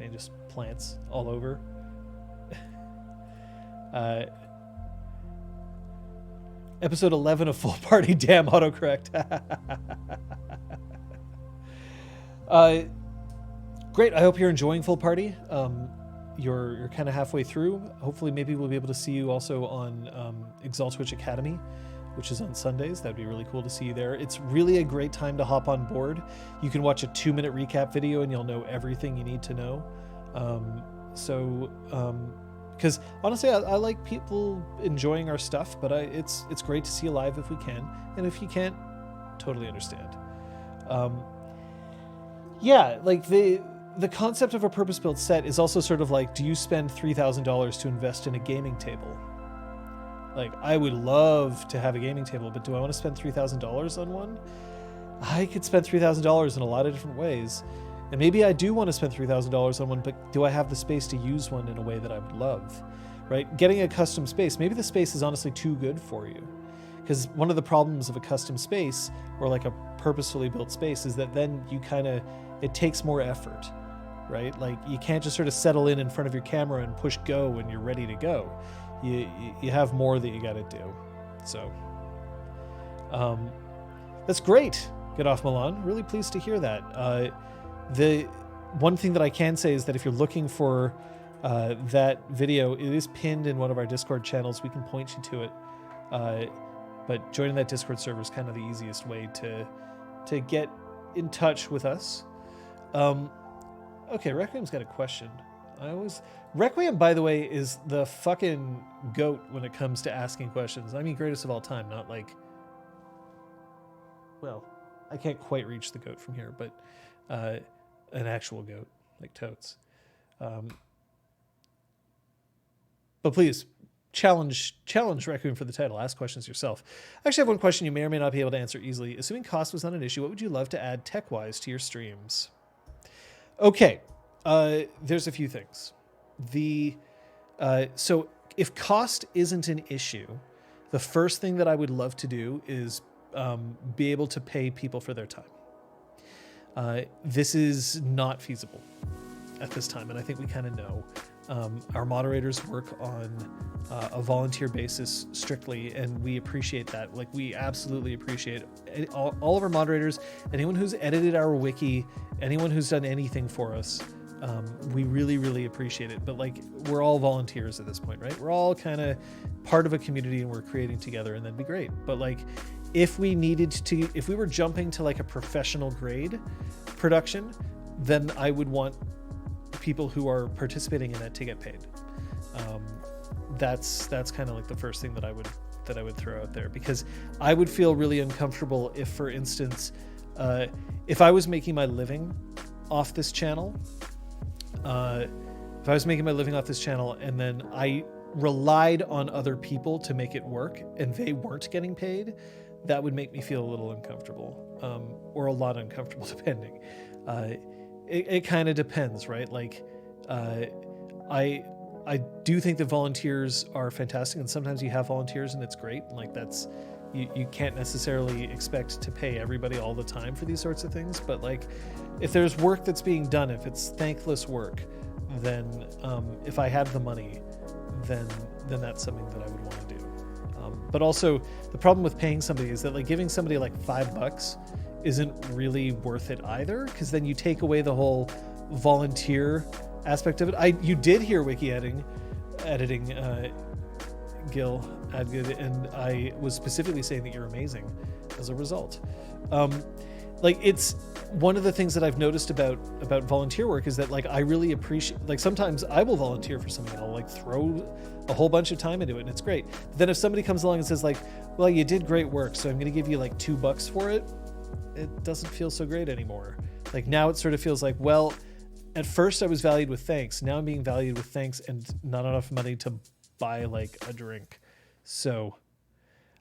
And just plants all over. Episode 11 of Full Party, damn autocorrect. Great. I hope you're enjoying Full Party. You're kind of halfway through. Hopefully, maybe we'll be able to see you also on Exaltwitch Academy, which is on Sundays. That'd be really cool to see you there. It's really a great time to hop on board. You can watch a 2-minute recap video and you'll know everything you need to know. Because honestly, I like people enjoying our stuff, but it's great to see you live if we can, and if you can't, totally understand. Yeah, like the concept of a purpose-built set is also sort of like, do you spend $3,000 to invest in a gaming table? Like, I would love to have a gaming table, but do I want to spend $3,000 on one? I could spend $3,000 in a lot of different ways. And maybe I do want to spend $3,000 on one, but do I have the space to use one in a way that I would love, right? Getting a custom space, maybe the space is honestly too good for you. Because one of the problems of a custom space, or like a purposefully built space, is that then it takes more effort, right? Like you can't just sort of settle in front of your camera and push go when you're ready to go. You have more that you got to do. So that's great. Get off Milan. Really pleased to hear that. The one thing that I can say is that if you're looking for that video, it is pinned in one of our Discord channels. We can point you to it. but joining that Discord server is kind of the easiest way to get in touch with us. Okay, Requiem's got a question. Requiem, by the way, is the fucking goat when it comes to asking questions. I mean, greatest of all time, not like... Well, I can't quite reach the goat from here, but an actual goat, like totes. But please, challenge Requiem for the title. Ask questions yourself. I actually have one question you may or may not be able to answer easily. Assuming cost was not an issue, what would you love to add tech-wise to your streams? Okay, there's a few things. So if cost isn't an issue, the first thing that I would love to do is be able to pay people for their time. This is not feasible at this time, and I think we kind of know. Our moderators work on a volunteer basis strictly, and we appreciate that. Like, we absolutely appreciate all of our moderators, anyone who's edited our wiki, anyone who's done anything for us. We really, really appreciate it. But like, we're all volunteers at this point, right? We're all kind of part of a community and we're creating together, and that'd be great. But like, if we were jumping to like a professional grade production, then I would want people who are participating in it to get paid. That's kind of like the first thing that I would throw out there, because I would feel really uncomfortable if, for instance, if I was making my living off this channel, and then I relied on other people to make it work and they weren't getting paid, that would make me feel a little uncomfortable, or a lot uncomfortable, depending. It kind of depends, right? Like, I do think that volunteers are fantastic, and sometimes you have volunteers and it's great. Like, that's, you can't necessarily expect to pay everybody all the time for these sorts of things. But like, if there's work that's being done, if it's thankless work, then if I have the money, then that's something that I would want to do. But also, the problem with paying somebody is that like giving somebody like $5 isn't really worth it either, because then you take away the whole volunteer aspect of it. You did hear wiki editing, Gil Adgood, and I was specifically saying that you're amazing as a result. Like, it's one of the things that I've noticed about volunteer work is that like, I really appreciate, like, sometimes I will volunteer for something, I'll like throw a whole bunch of time into it and it's great. But then if somebody comes along and says like, well, you did great work, so I'm going to give you like $2 for it, it doesn't feel so great anymore. Like, now it sort of feels like, well, at first I was valued with thanks, now I'm being valued with thanks and not enough money to buy like a drink. So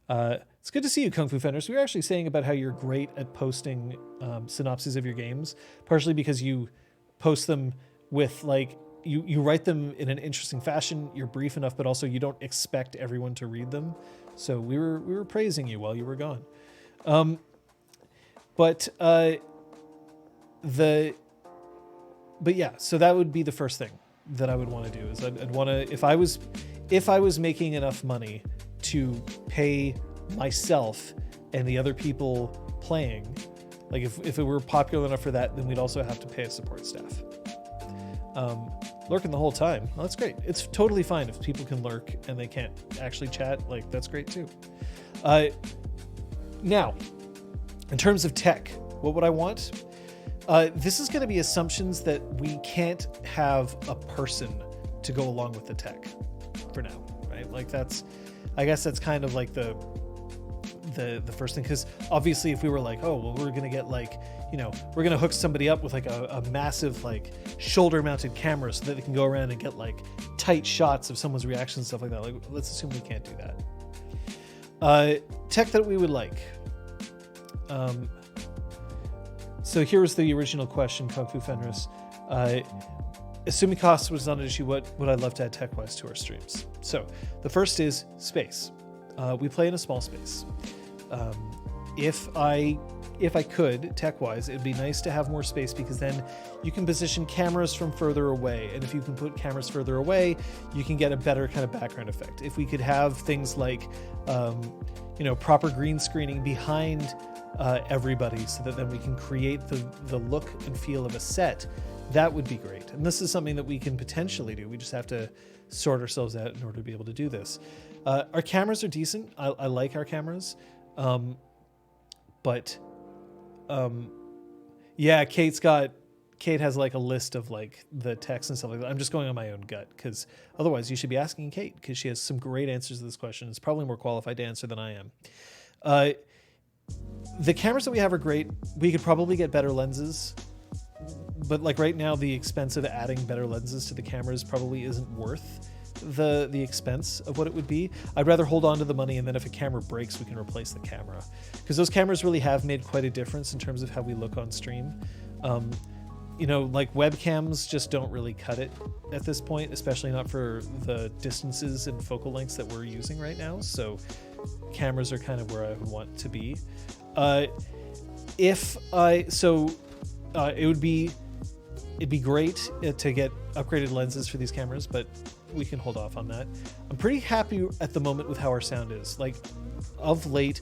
it's good to see you, Kung Fu Fenders. We were actually saying about how you're great at posting synopses of your games, partially because you post them with like, you write them in an interesting fashion, you're brief enough, but also you don't expect everyone to read them. So we were praising you while you were gone. But yeah, so that would be the first thing that I would want to do, is I'd want to, if I was making enough money to pay myself and the other people playing, like if it were popular enough for that, then we'd also have to pay a support staff. Lurking the whole time, well, that's great. It's totally fine if people can lurk and they can't actually chat, like that's great too. Now, in terms of tech, what would I want? This is going to be assumptions that we can't have a person to go along with the tech for now, right? Like, I guess that's kind of like the first thing, because obviously if we were like, oh, well, we're going to get like, we're going to hook somebody up with like a massive like shoulder mounted camera so that they can go around and get like tight shots of someone's reactions and stuff like that. Like, let's assume we can't do that. Tech that we would like. So here was the original question, Kung Fu Fenris. Assuming cost was not an issue, what would I love to add tech-wise to our streams? So the first is space. We play in a small space. If I could, tech-wise, it'd be nice to have more space, because then you can position cameras from further away. And if you can put cameras further away, you can get a better kind of background effect. If we could have things like, proper green screening behind everybody, so that then we can create the look and feel of a set, that would be great. And this is something that we can potentially do. We just have to sort ourselves out in order to be able to do this. Our cameras are decent. I like our cameras. But yeah, Kate has like a list of like the text and stuff like that. I'm just going on my own gut because otherwise you should be asking Kate because she has some great answers to this question. It's probably more qualified to answer than I am. The cameras that we have are great. We could probably get better lenses, but like right now the expense of adding better lenses to the cameras probably isn't worth the expense of what it would be. I'd rather hold on to the money, and then if a camera breaks, we can replace the camera, because those cameras really have made quite a difference in terms of how we look on stream. Like webcams just don't really cut it at this point, especially not for the distances and focal lengths that we're using right now. So cameras are kind of where I would want to be. It'd be great to get upgraded lenses for these cameras, but we can hold off on that. I'm pretty happy at the moment with how our sound is. Like, of late,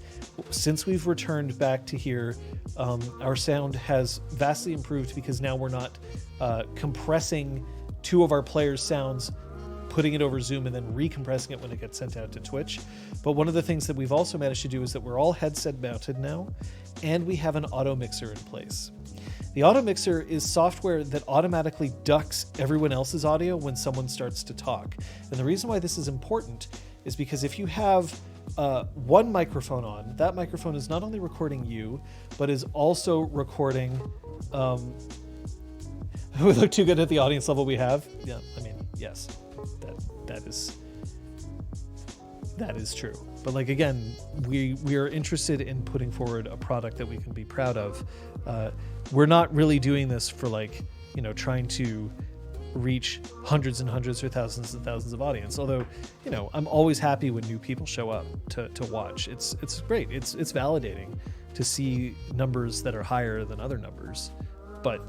since we've returned back to here, our sound has vastly improved because now we're not compressing two of our players' sounds, putting it over Zoom, and then recompressing it when it gets sent out to Twitch. But one of the things that we've also managed to do is that we're all headset mounted now, and we have an auto mixer in place. The auto mixer is software that automatically ducks everyone else's audio when someone starts to talk. And the reason why this is important is because if you have one microphone on, that microphone is not only recording you, but is also recording... we look too good at the audience level we have? Yeah, I mean, yes, that is true. But like, again, we are interested in putting forward a product that we can be proud of. We're not really doing this for like, trying to reach hundreds and hundreds or thousands and thousands of audience. Although, I'm always happy when new people show up to watch. It's great. It's validating to see numbers that are higher than other numbers. But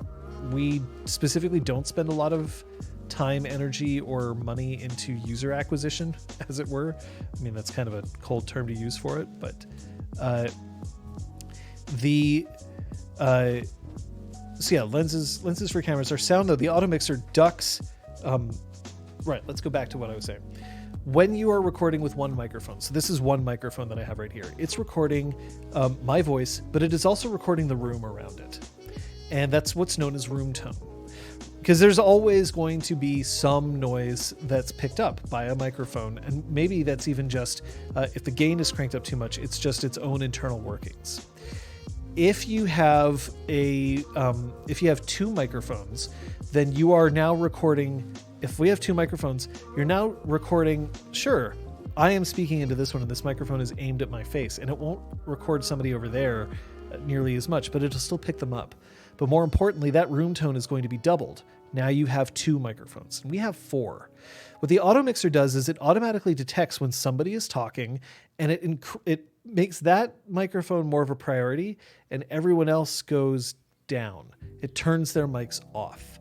we specifically don't spend a lot of time, energy, or money into user acquisition, as it were. I mean, that's kind of a cold term to use for it, but lenses for cameras. Our sound, though, the auto mixer ducks. Right, let's go back to what I was saying. When you are recording with one microphone, so this is one microphone that I have right here, it's recording my voice, but it is also recording the room around it. And that's what's known as room tone. Because there's always going to be some noise that's picked up by a microphone, and maybe that's even just if the gain is cranked up too much, it's just its own internal workings. If you have two microphones, then you are now recording. If we have two microphones, you're now recording. Sure, I am speaking into this one, and this microphone is aimed at my face, and it won't record somebody over there nearly as much, but it'll still pick them up. But more importantly, that room tone is going to be doubled. Now you have two microphones, and we have four. What the auto mixer does is it automatically detects when somebody is talking, and it makes that microphone more of a priority, and everyone else goes down. It turns their mics off,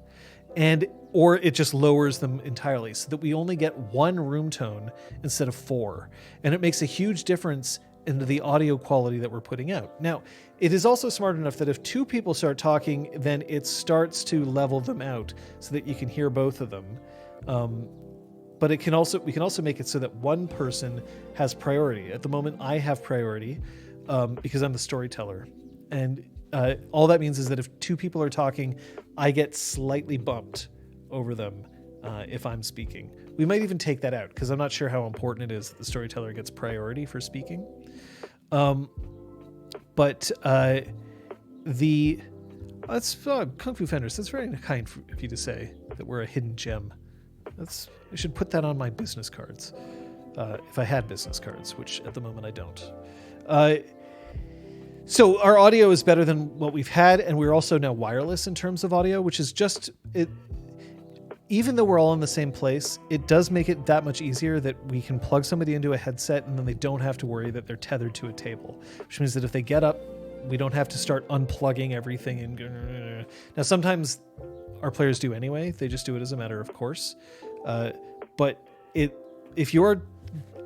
or it just lowers them entirely so that we only get one room tone instead of four. And it makes a huge difference in the audio quality that we're putting out. Now, it is also smart enough that if two people start talking, then it starts to level them out so that you can hear both of them. But we can also make it so that one person has priority. At the moment, I have priority because I'm the storyteller. And all that means is that if two people are talking, I get slightly bumped over them if I'm speaking. We might even take that out because I'm not sure how important it is that the storyteller gets priority for speaking. That's Kung Fu Fenders. That's very kind of you to say that we're a hidden gem. I should put that on my business cards. If I had business cards, which at the moment I don't. So our audio is better than what we've had, and we're also now wireless in terms of audio, which is just it. Even though we're all in the same place, it does make it that much easier that we can plug somebody into a headset and then they don't have to worry that they're tethered to a table, which means that if they get up, we don't have to start unplugging everything. Now, sometimes our players do anyway. They just do it as a matter of course. But if you're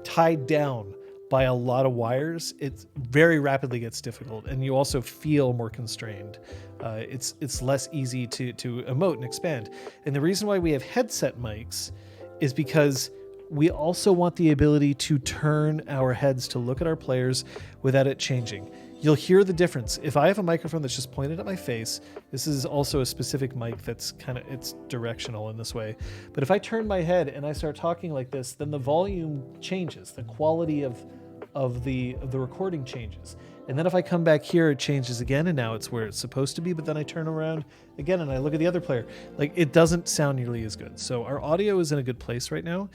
tied down by a lot of wires, it very rapidly gets difficult, and you also feel more constrained. It's less easy to emote and expand. And the reason why we have headset mics is because we also want the ability to turn our heads to look at our players without it changing. You'll hear the difference. If I have a microphone that's just pointed at my face, this is also a specific mic that's it's directional in this way. But if I turn my head and I start talking like this, then the volume changes. The quality of the recording changes. And then if I come back here, it changes again, and now it's where it's supposed to be, but then I turn around again and I look at the other player. Like, it doesn't sound nearly as good. So our audio is in a good place right now.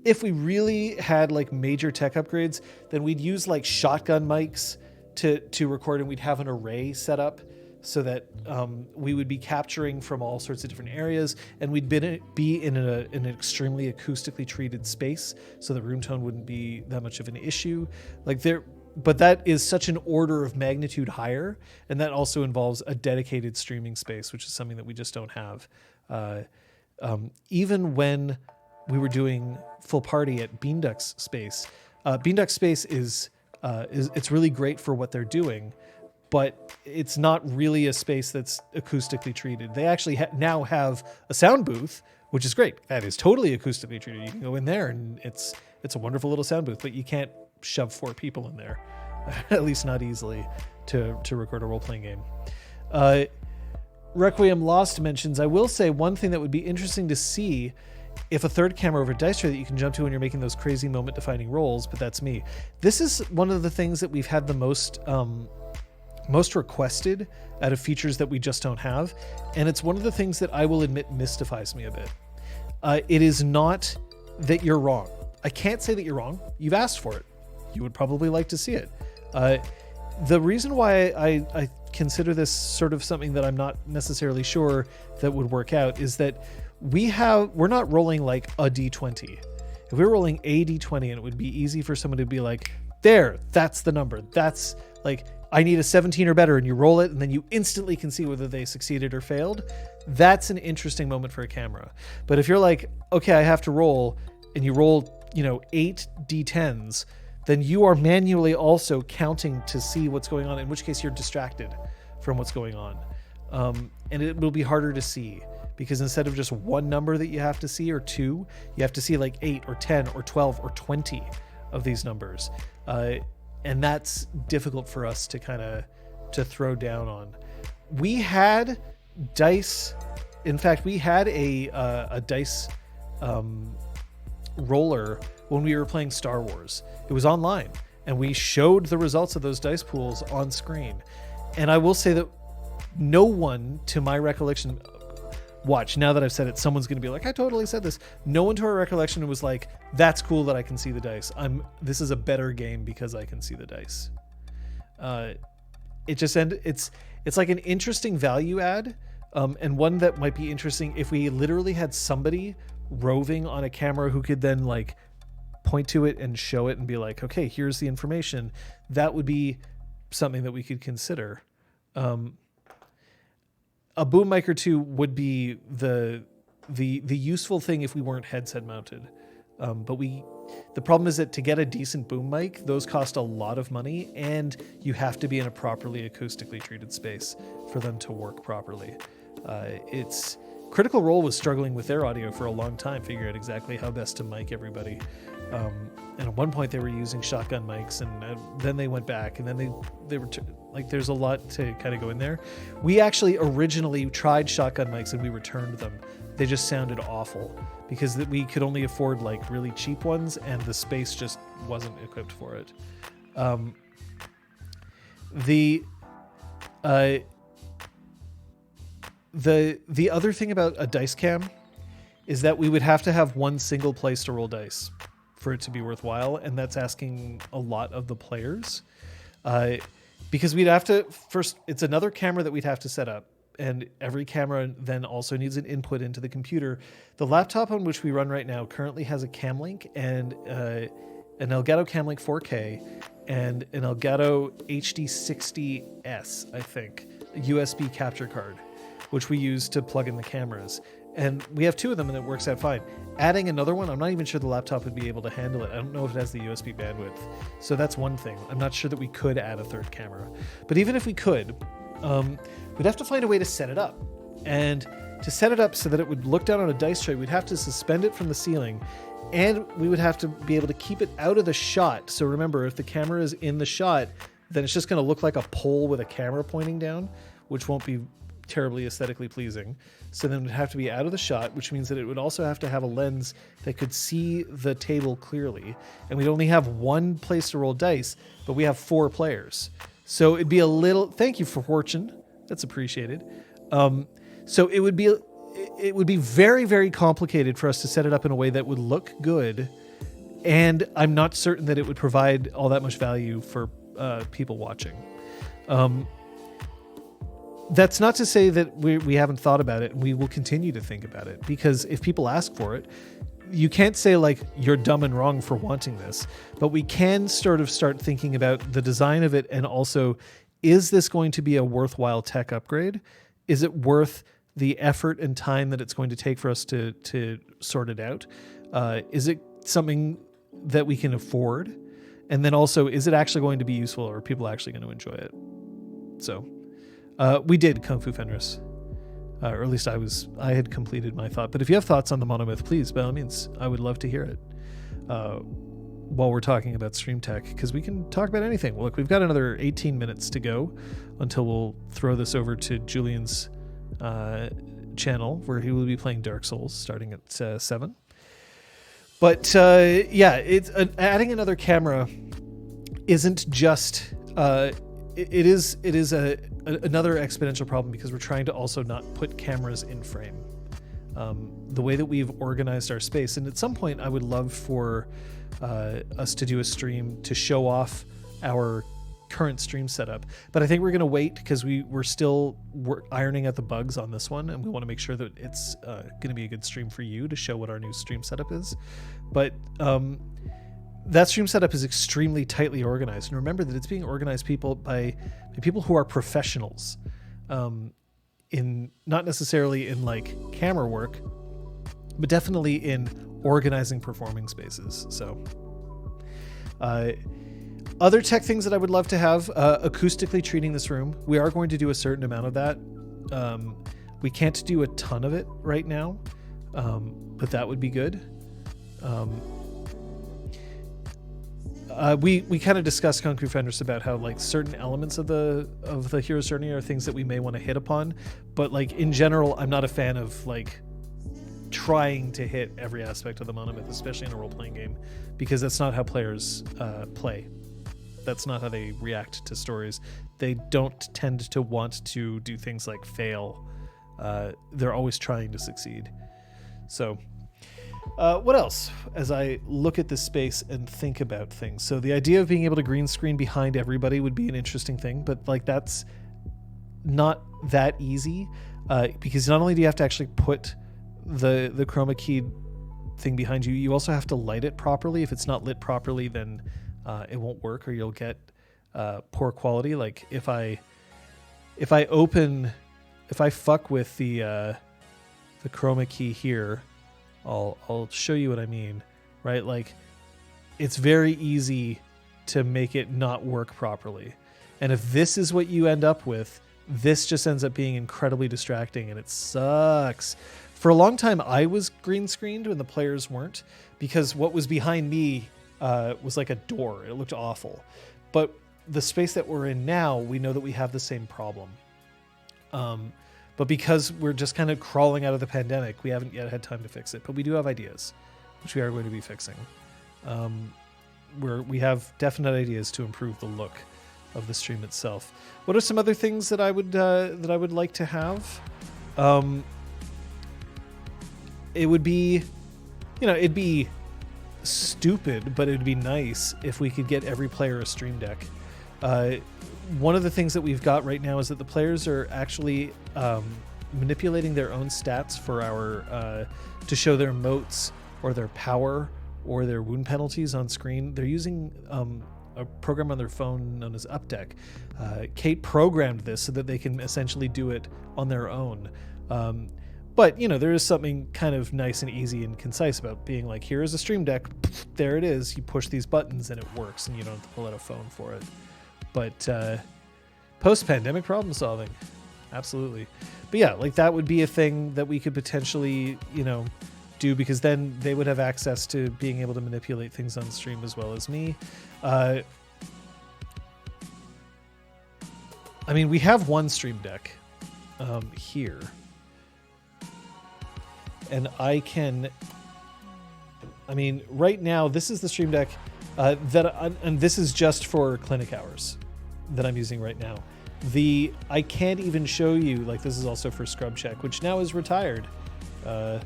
If we really had like major tech upgrades, then we'd use like shotgun mics to record, and we'd have an array set up so that we would be capturing from all sorts of different areas, and we'd be in an extremely acoustically treated space, so the room tone wouldn't be that much of an issue. But that is such an order of magnitude higher, and that also involves a dedicated streaming space, which is something that we just don't have. Even when we were doing full party at Beanduck's space, Beanduck's space is it's really great for what they're doing, but it's not really a space that's acoustically treated. They actually now have a sound booth, which is great. That is totally acoustically treated. You can go in there and it's a wonderful little sound booth, but you can't shove 4 people in there, at least not easily, to record a role-playing game. Requiem Lost mentions, I will say one thing that would be interesting to see if a third camera over dice tray that you can jump to when you're making those crazy moment-defining rolls, but that's me. This is one of the things that we've had the most requested out of features that we just don't have, and it's one of the things that I will admit mystifies me a bit. It is not that you're wrong. I can't say that you're wrong. You've asked for it. You would probably like to see it. The reason why I consider this sort of something that I'm not necessarily sure that would work out is that we're not rolling like a D20. If we were rolling a D20, and it would be easy for someone to be like, there, that's the number. That's like, I need a 17 or better, and you roll it, and then you instantly can see whether they succeeded or failed. That's an interesting moment for a camera. But if you're like, okay, I have to roll, and you roll, 8 D10s, then you are manually also counting to see what's going on, in which case you're distracted from what's going on. And it will be harder to see, because instead of just one number that you have to see, or 2, you have to see like 8 or 10 or 12 or 20 of these numbers. And that's difficult for us to throw down on. We had dice. In fact, we had a dice roller when we were playing Star Wars. It was online, and we showed the results of those dice pools on screen. And I will say that no one, to my recollection, watch, now that I've said it, someone's going to be like, I totally said this. No one to our recollection was like, that's cool that I can see the dice. This is a better game because I can see the dice. It's like an interesting value add, and one that might be interesting if we literally had somebody roving on a camera who could then like point to it and show it and be like, okay, here's the information. That would be something that we could consider. A boom mic or two would be the useful thing if we weren't headset mounted. But the problem is that to get a decent boom mic, those cost a lot of money, and you have to be in a properly acoustically treated space for them to work properly. Critical Role was struggling with their audio for a long time, figuring out exactly how best to mic everybody. And at one point they were using shotgun mics, and then they went back, and then they were like, there's a lot to kind of go in there. We actually originally tried shotgun mics and we returned them. They just sounded awful because we could only afford like really cheap ones, and the space just wasn't equipped for it. The other thing about a dice cam is that we would have to have one single place to roll dice for it to be worthwhile, and that's asking a lot of the players. Because we'd have to first, it's another camera that we'd have to set up, and every camera then also needs an input into the computer. The laptop on which we run right now currently has a Camlink and an Elgato Camlink 4K and an Elgato HD60S, I think, a USB capture card, which we use to plug in the cameras. And we have 2 of them, and it works out fine. Adding another one, I'm not even sure the laptop would be able to handle it. I don't know if it has the USB bandwidth. So that's one thing. I'm not sure that we could add a third camera. But even if we could, we'd have to find a way to set it up. And to set it up so that it would look down on a dice tray, we'd have to suspend it from the ceiling And we would have to be able to keep it out of the shot. So remember, if the camera is in the shot, then it's just going to look like a pole with a camera pointing down, which won't be terribly aesthetically pleasing. So then it would have to be out of the shot, which means that it would also have to have a lens that could see the table clearly. And we'd only have one place to roll dice, but we have 4 players. So it'd be a little... Thank you for fortune. That's appreciated. So it would be very, very complicated for us to set it up in a way that would look good, and I'm not certain that it would provide all that much value for people watching. That's not to say that we haven't thought about it, and we will continue to think about it, because if people ask for it, you can't say like you're dumb and wrong for wanting this, but we can sort of start thinking about the design of it, and also, is this going to be a worthwhile tech upgrade? Is it worth the effort and time that it's going to take for us to sort it out? Is it something that we can afford? And then also, is it actually going to be useful, or are people actually going to enjoy it? So we did Kung Fu Fenris, or at least I had completed my thought. But if you have thoughts on the Monomyth, please, by all means, I would love to hear it while we're talking about stream tech, because we can talk about anything. Well, look, we've got another 18 minutes to go until we'll throw this over to Julian's channel, where he will be playing Dark Souls starting at 7. But yeah, it's adding another camera isn't just it is another exponential problem, because we're trying to also not put cameras in frame. The way that we've organized our space, and at some point I would love for us to do a stream to show off our current stream setup, but I think we're going to wait, because we're still ironing out the bugs on this one, and we want to make sure that it's going to be a good stream for you to show what our new stream setup is. But that stream setup is extremely tightly organized, and remember that it's being organized by people who are professionals, in not necessarily in like camera work, but definitely in organizing performing spaces. So other tech things that I would love to have, acoustically treating this room. We are going to do a certain amount of that. We can't do a ton of it right now, but that would be good. We kind of discussed Kung Fu Fenris about how like certain elements of the hero's journey are things that we may want to hit upon, but like in general, I'm not a fan of like trying to hit every aspect of the Monomyth, especially in a role-playing game, because that's not how players play. That's not how they react to stories. They don't tend to want to do things like fail. They're always trying to succeed. So what else as I look at this space and think about things? So the idea of being able to green screen behind everybody would be an interesting thing, but like that's not that easy, because not only do you have to actually put the chroma keyed thing behind you, you also have to light it properly. If it's not lit properly, then it won't work, or you'll get poor quality. Like if I fuck with the chroma key here, I'll show you what I mean, right? Like it's very easy to make it not work properly. And if this is what you end up with, this just ends up being incredibly distracting, and it sucks. For a long time, I was green screened when the players weren't, because what was behind me was like a door. It looked awful. But the space that we're in now, we know that we have the same problem. But because we're just kind of crawling out of the pandemic, we haven't yet had time to fix it. But we do have ideas, which we are going to be fixing. We have definite ideas to improve the look of the stream itself. What are some other things that I would like to have? It would be, it'd be stupid, but it'd be nice if we could get every player a stream deck. One of the things that we've got right now is that the players are actually manipulating their own stats for our to show their motes or their power or their wound penalties on screen. They're using a program on their phone known as Updeck. Kate programmed this so that they can essentially do it on their own. But, there is something kind of nice and easy and concise about being like, here is a stream deck. There it is. You push these buttons and it works, and you don't have to pull out a phone for it. But post-pandemic problem solving. Absolutely. But yeah, like that would be a thing that we could potentially, do, because then they would have access to being able to manipulate things on stream as well as me. I mean, we have one Stream Deck here. And I mean, right now, this is the Stream Deck and this is just for clinic hours that I'm using right now. I can't even show you, like, this is also for Scrub Check, which now is retired. I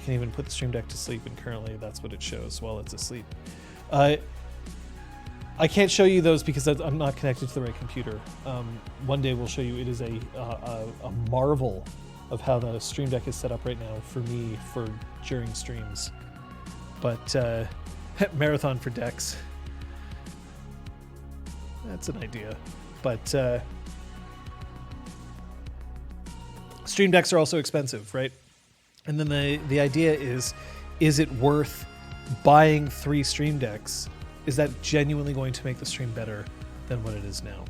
can even put the Stream Deck to sleep, and currently that's what it shows while it's asleep. I can't show you those because I'm not connected to the right computer. One day we'll show you. It is a marvel of how the Stream Deck is set up right now for me during streams. But marathon for decks. That's an idea. But Stream Decks are also expensive, right? And then the idea is it worth buying 3 Stream Decks? Is that genuinely going to make the stream better than what it is now?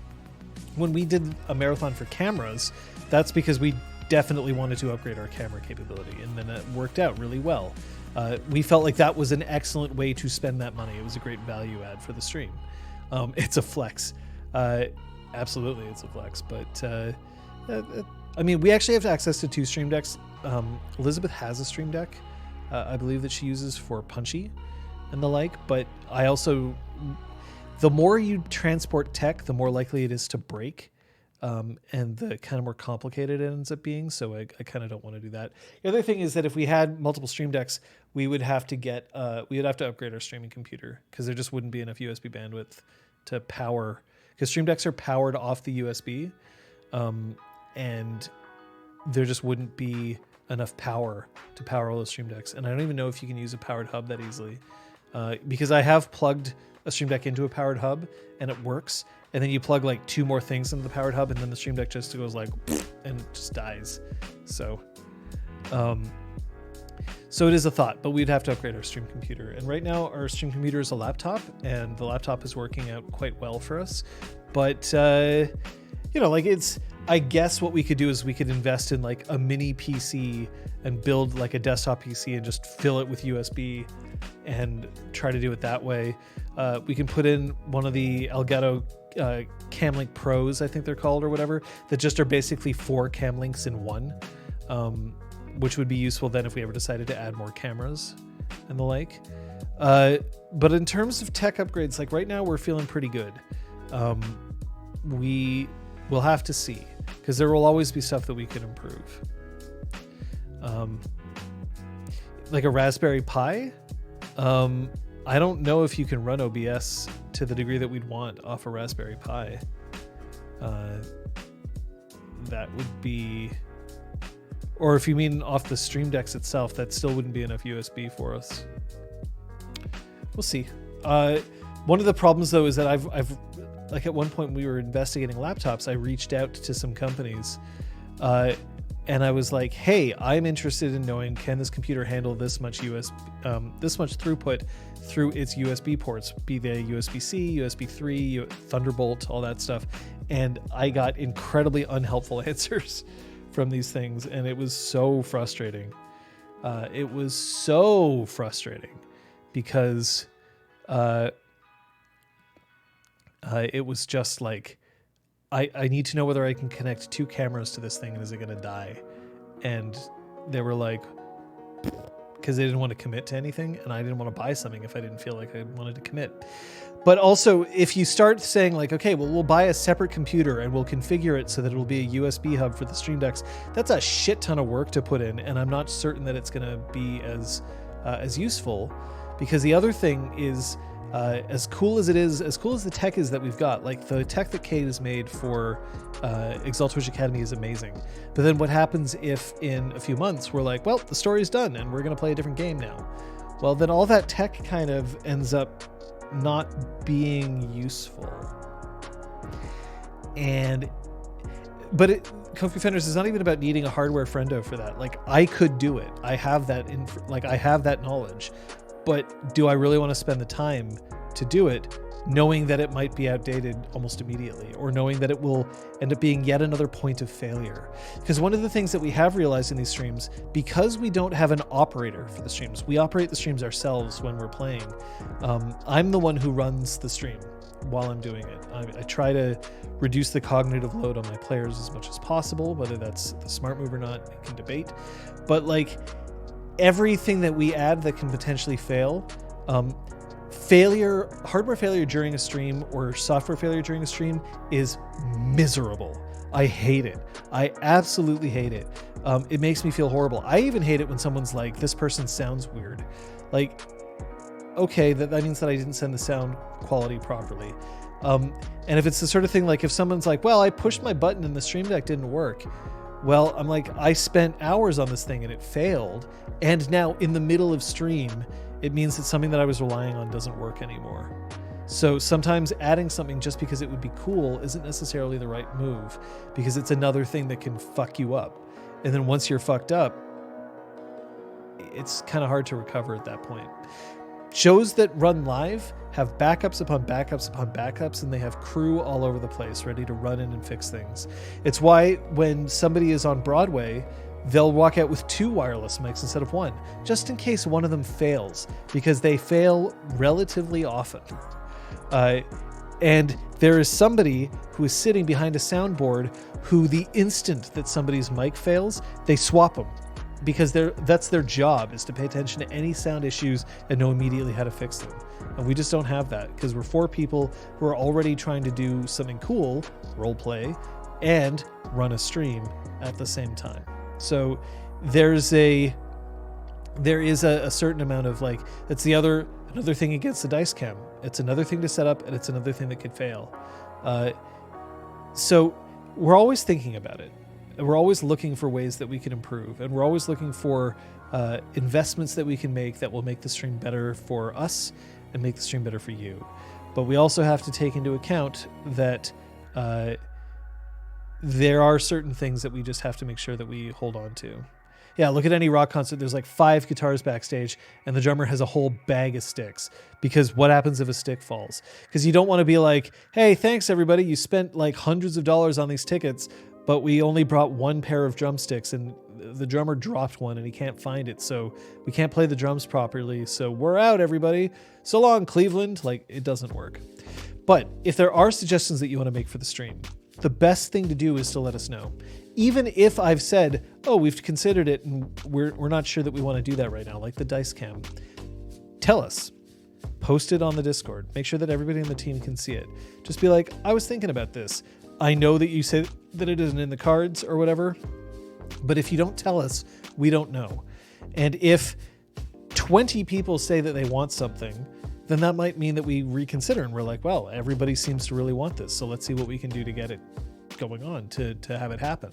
When we did a marathon for cameras, that's because we definitely wanted to upgrade our camera capability, and then it worked out really well. We felt like that was an excellent way to spend that money. It was a great value add for the stream. It's a flex. Absolutely, it's a flex. But I mean, we actually have access to 2 Stream Decks. Elizabeth has a Stream Deck, I believe, that she uses for Punchy and the like, but I also, the more you transport tech, the more likely it is to break, and the kind of more complicated it ends up being, so I kind of don't want to do that. The other thing is that if we had multiple Stream Decks, we would have to upgrade our streaming computer, because there just wouldn't be enough USB bandwidth to power, because Stream Decks are powered off the USB, and there just wouldn't be enough power to power all those Stream Decks, and I don't even know if you can use a powered hub that easily. Because I have plugged a Stream Deck into a powered hub and it works, and then you plug like 2 more things into the powered hub and then the Stream Deck just goes like and just dies. So it is a thought, but we'd have to upgrade our stream computer. And right now our stream computer is a laptop, and the laptop is working out quite well for us. But like, I guess what we could do is we could invest in like a mini PC and build like a desktop PC and just fill it with USB and try to do it that way. We can put in one of the Elgato Camlink Pros, I think they're called, or whatever, that just are basically 4 Camlinks in one, which would be useful then if we ever decided to add more cameras and the like. But in terms of tech upgrades, like right now we're feeling pretty good. We will have to see, because there will always be stuff that we can improve. Like a Raspberry Pi, I don't know if you can run OBS to the degree that we'd want off a Raspberry Pi. That would be, or if you mean off the Stream Decks itself, that still wouldn't be enough USB for us. We'll see. One of the problems though is that I've like at one point when we were investigating laptops, I reached out to some companies, and I was like, hey, I'm interested in knowing, can this computer handle this much this much throughput through its USB ports, be they USB-C, USB 3, Thunderbolt, all that stuff. And I got incredibly unhelpful answers from these things, and it was so frustrating. Because it was just like, I need to know whether I can connect 2 cameras to this thing, and is it going to die? And they were like, because they didn't want to commit to anything, and I didn't want to buy something if I didn't feel like I wanted to commit. But also, if you start saying like, okay, well, we'll buy a separate computer and we'll configure it so that it'll be a USB hub for the Stream Decks, that's a shit ton of work to put in, and I'm not certain that it's going to be as useful. Because the other thing is, as cool as the tech is that we've got, like the tech that Kate has made for Exalted Academy is amazing. But then what happens if in a few months we're like, well, the story's done and we're going to play a different game now? Well, then all that tech kind of ends up not being useful. But Kung Fu Fenders is not even about needing a hardware friendo for that. Like, I could do it. I have that I have that knowledge. But do I really want to spend the time to do it? knowing that it might be outdated almost immediately, or knowing that it will end up being yet another point of failure. Because one of the things that we have realized in these streams, because we don't have an operator for the streams, we operate the streams ourselves when we're playing. I'm the one who runs the stream while I'm doing it. I try to reduce the cognitive load on my players as much as possible, whether that's the smart move or not, we can debate. But like everything that we add that can potentially fail, hardware failure during a stream or software failure during a stream is miserable. I hate it. I absolutely hate it. It makes me feel horrible. I even hate it when someone's like, this person sounds weird. Like, okay, that means that I didn't send the sound quality properly. And if it's the sort of thing, like if someone's like, well, I pushed my button and the stream deck didn't work. Well, I'm like, I spent hours on this thing and it failed. And now in the middle of stream, it means that something that I was relying on doesn't work anymore. So sometimes adding something just because it would be cool isn't necessarily the right move, because it's another thing that can fuck you up. And then once you're fucked up, it's kind of hard to recover at that point. Shows that run live have backups upon backups upon backups, and they have crew all over the place ready to run in and fix things. It's why when somebody is on Broadway, they'll walk out with 2 wireless mics instead of 1, just in case one of them fails, because they fail relatively often. And there is somebody who is sitting behind a soundboard who, the instant that somebody's mic fails, they swap them, because that's their job, is to pay attention to any sound issues and know immediately how to fix them. And we just don't have that, because we're 4 people who are already trying to do something cool, role play, and run a stream at the same time. So there is a certain amount of like, that's another thing against the dice cam. It's another thing to set up, and it's another thing that could fail. So we're always thinking about it. And we're always looking for ways that we can improve, and we're always looking for investments that we can make that will make the stream better for us and make the stream better for you. But we also have to take into account that there are certain things that we just have to make sure that we hold on to. Yeah, look at any rock concert. There's like 5 guitars backstage, and the drummer has a whole bag of sticks, because what happens if a stick falls? Because you don't want to be like, hey, thanks everybody, you spent like hundreds of dollars on these tickets, but we only brought 1 pair of drumsticks, and the drummer dropped one and he can't find it, so we can't play the drums properly, so we're out, everybody. So long, Cleveland. Like, it doesn't work. But if there are suggestions that you want to make for the stream, the best thing to do is to let us know. Even if I've said, oh, we've considered it and we're not sure that we want to do that right now, like the dice cam, tell us. Post it on the Discord. Make sure that everybody in the team can see it. Just be like, I was thinking about this. I know that you said that it isn't in the cards or whatever, but if you don't tell us, we don't know. And if 20 people say that they want something, then that might mean that we reconsider, and we're like, well, everybody seems to really want this, so let's see what we can do to get it going on, to have it happen.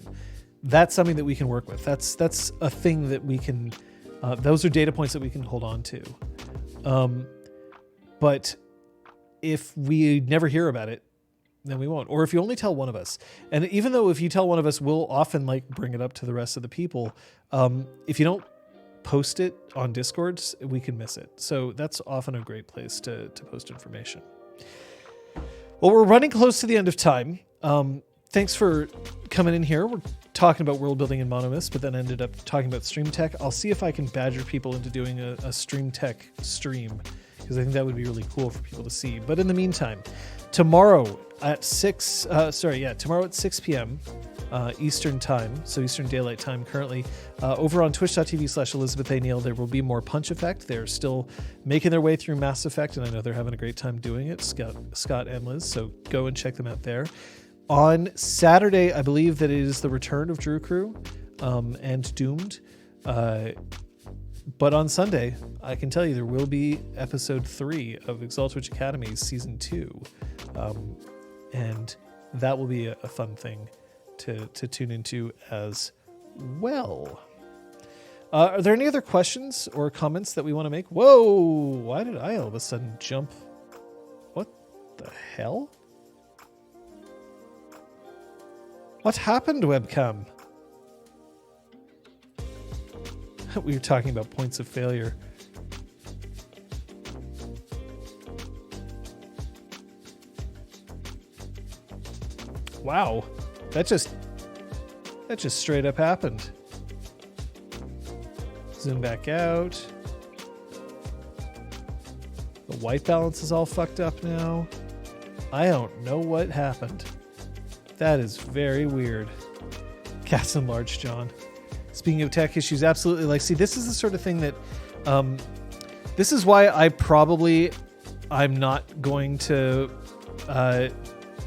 That's something that we can work with. That's a thing that we can, those are data points that we can hold on to. But if we never hear about it, then we won't. Or if you only tell one of us, and even though if you tell one of us, we'll often like bring it up to the rest of the people. If you don't post it on Discords, we can miss it. So that's often a great place to post information. Well, we're running close to the end of time. Thanks for coming in here. We're talking about world building in Monomyth, but then ended up talking about stream tech. I'll see if I can badger people into doing a stream tech stream, because I think that would be really cool for people to see. But in the meantime, tomorrow at 6 p.m. Eastern time, so Eastern Daylight Time currently, over on twitch.tv/Elizabeth A. Neal, there will be more Punch Effect. They're still making their way through Mass Effect, and I know they're having a great time doing it, Scott and Liz, so go and check them out there. On Saturday, I believe that it is the return of Drew Crew and Doomed. But on Sunday, I can tell you there will be episode 3 of Exalt Academy season 2. And that will be a fun thing to tune into as well. Are there any other questions or comments that we want to make? Whoa, why did I all of a sudden jump? What the hell? What happened, webcam? We were talking about points of failure. Wow. That just straight up happened. Zoom back out. The white balance is all fucked up now. I don't know what happened. That is very weird. Cats enlarged, John. Speaking of tech issues, absolutely. Like, see, this is the sort of thing that, this is why I'm not going to,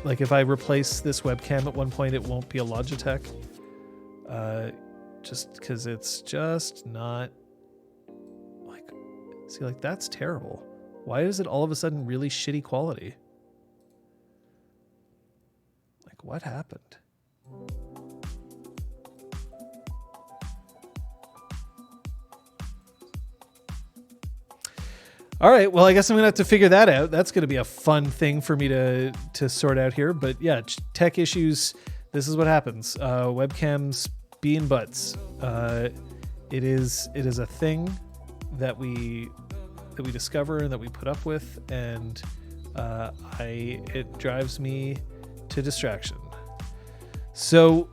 like, if I replace this webcam at one point, it won't be a Logitech. Just because it's just not, like, see, like, that's terrible. Why is it all of a sudden really shitty quality? Like, what happened? All right, well, I guess I'm going to have to figure that out. That's going to be a fun thing for me to sort out here. But yeah, tech issues, this is what happens. Webcams being butts. It is a thing that we discover and that we put up with, and it drives me to distraction. So,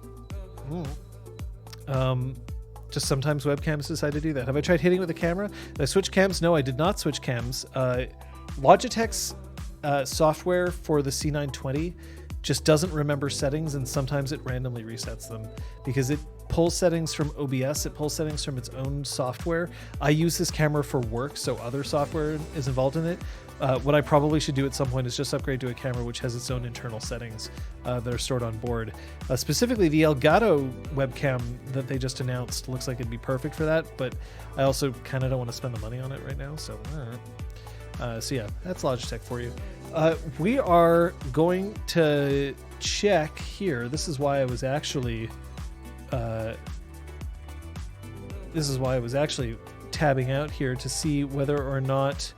just sometimes webcams decide to do that. Have I tried hitting with the camera? Did I switch cams? No, I did not switch cams. Logitech's software for the C920 just doesn't remember settings, and sometimes it randomly resets them because it pulls settings from OBS. It pulls settings from its own software. I use this camera for work, so other software is involved in it. What I probably should do at some point is just upgrade to a camera which has its own internal settings that are stored on board. Specifically, the Elgato webcam that they just announced looks like it'd be perfect for that, but I also kind of don't want to spend the money on it right now, so yeah, that's Logitech for you. We are going to check here. This is why I was actually tabbing out here to see whether or not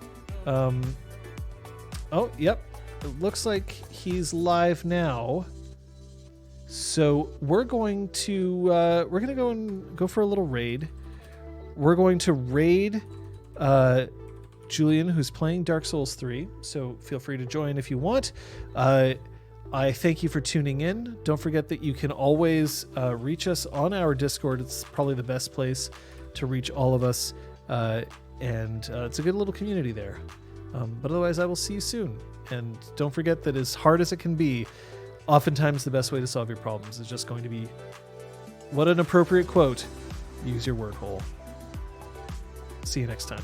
oh, yep. It looks like he's live now. So we're going to go for a little raid. We're going to raid Julian, who's playing Dark Souls 3. So feel free to join if you want. I thank you for tuning in. Don't forget that you can always reach us on our Discord. It's probably the best place to reach all of us. And it's a good little community there. But otherwise, I will see you soon. And don't forget that as hard as it can be, oftentimes the best way to solve your problems is just going to be, what an appropriate quote, use your word hole. See you next time.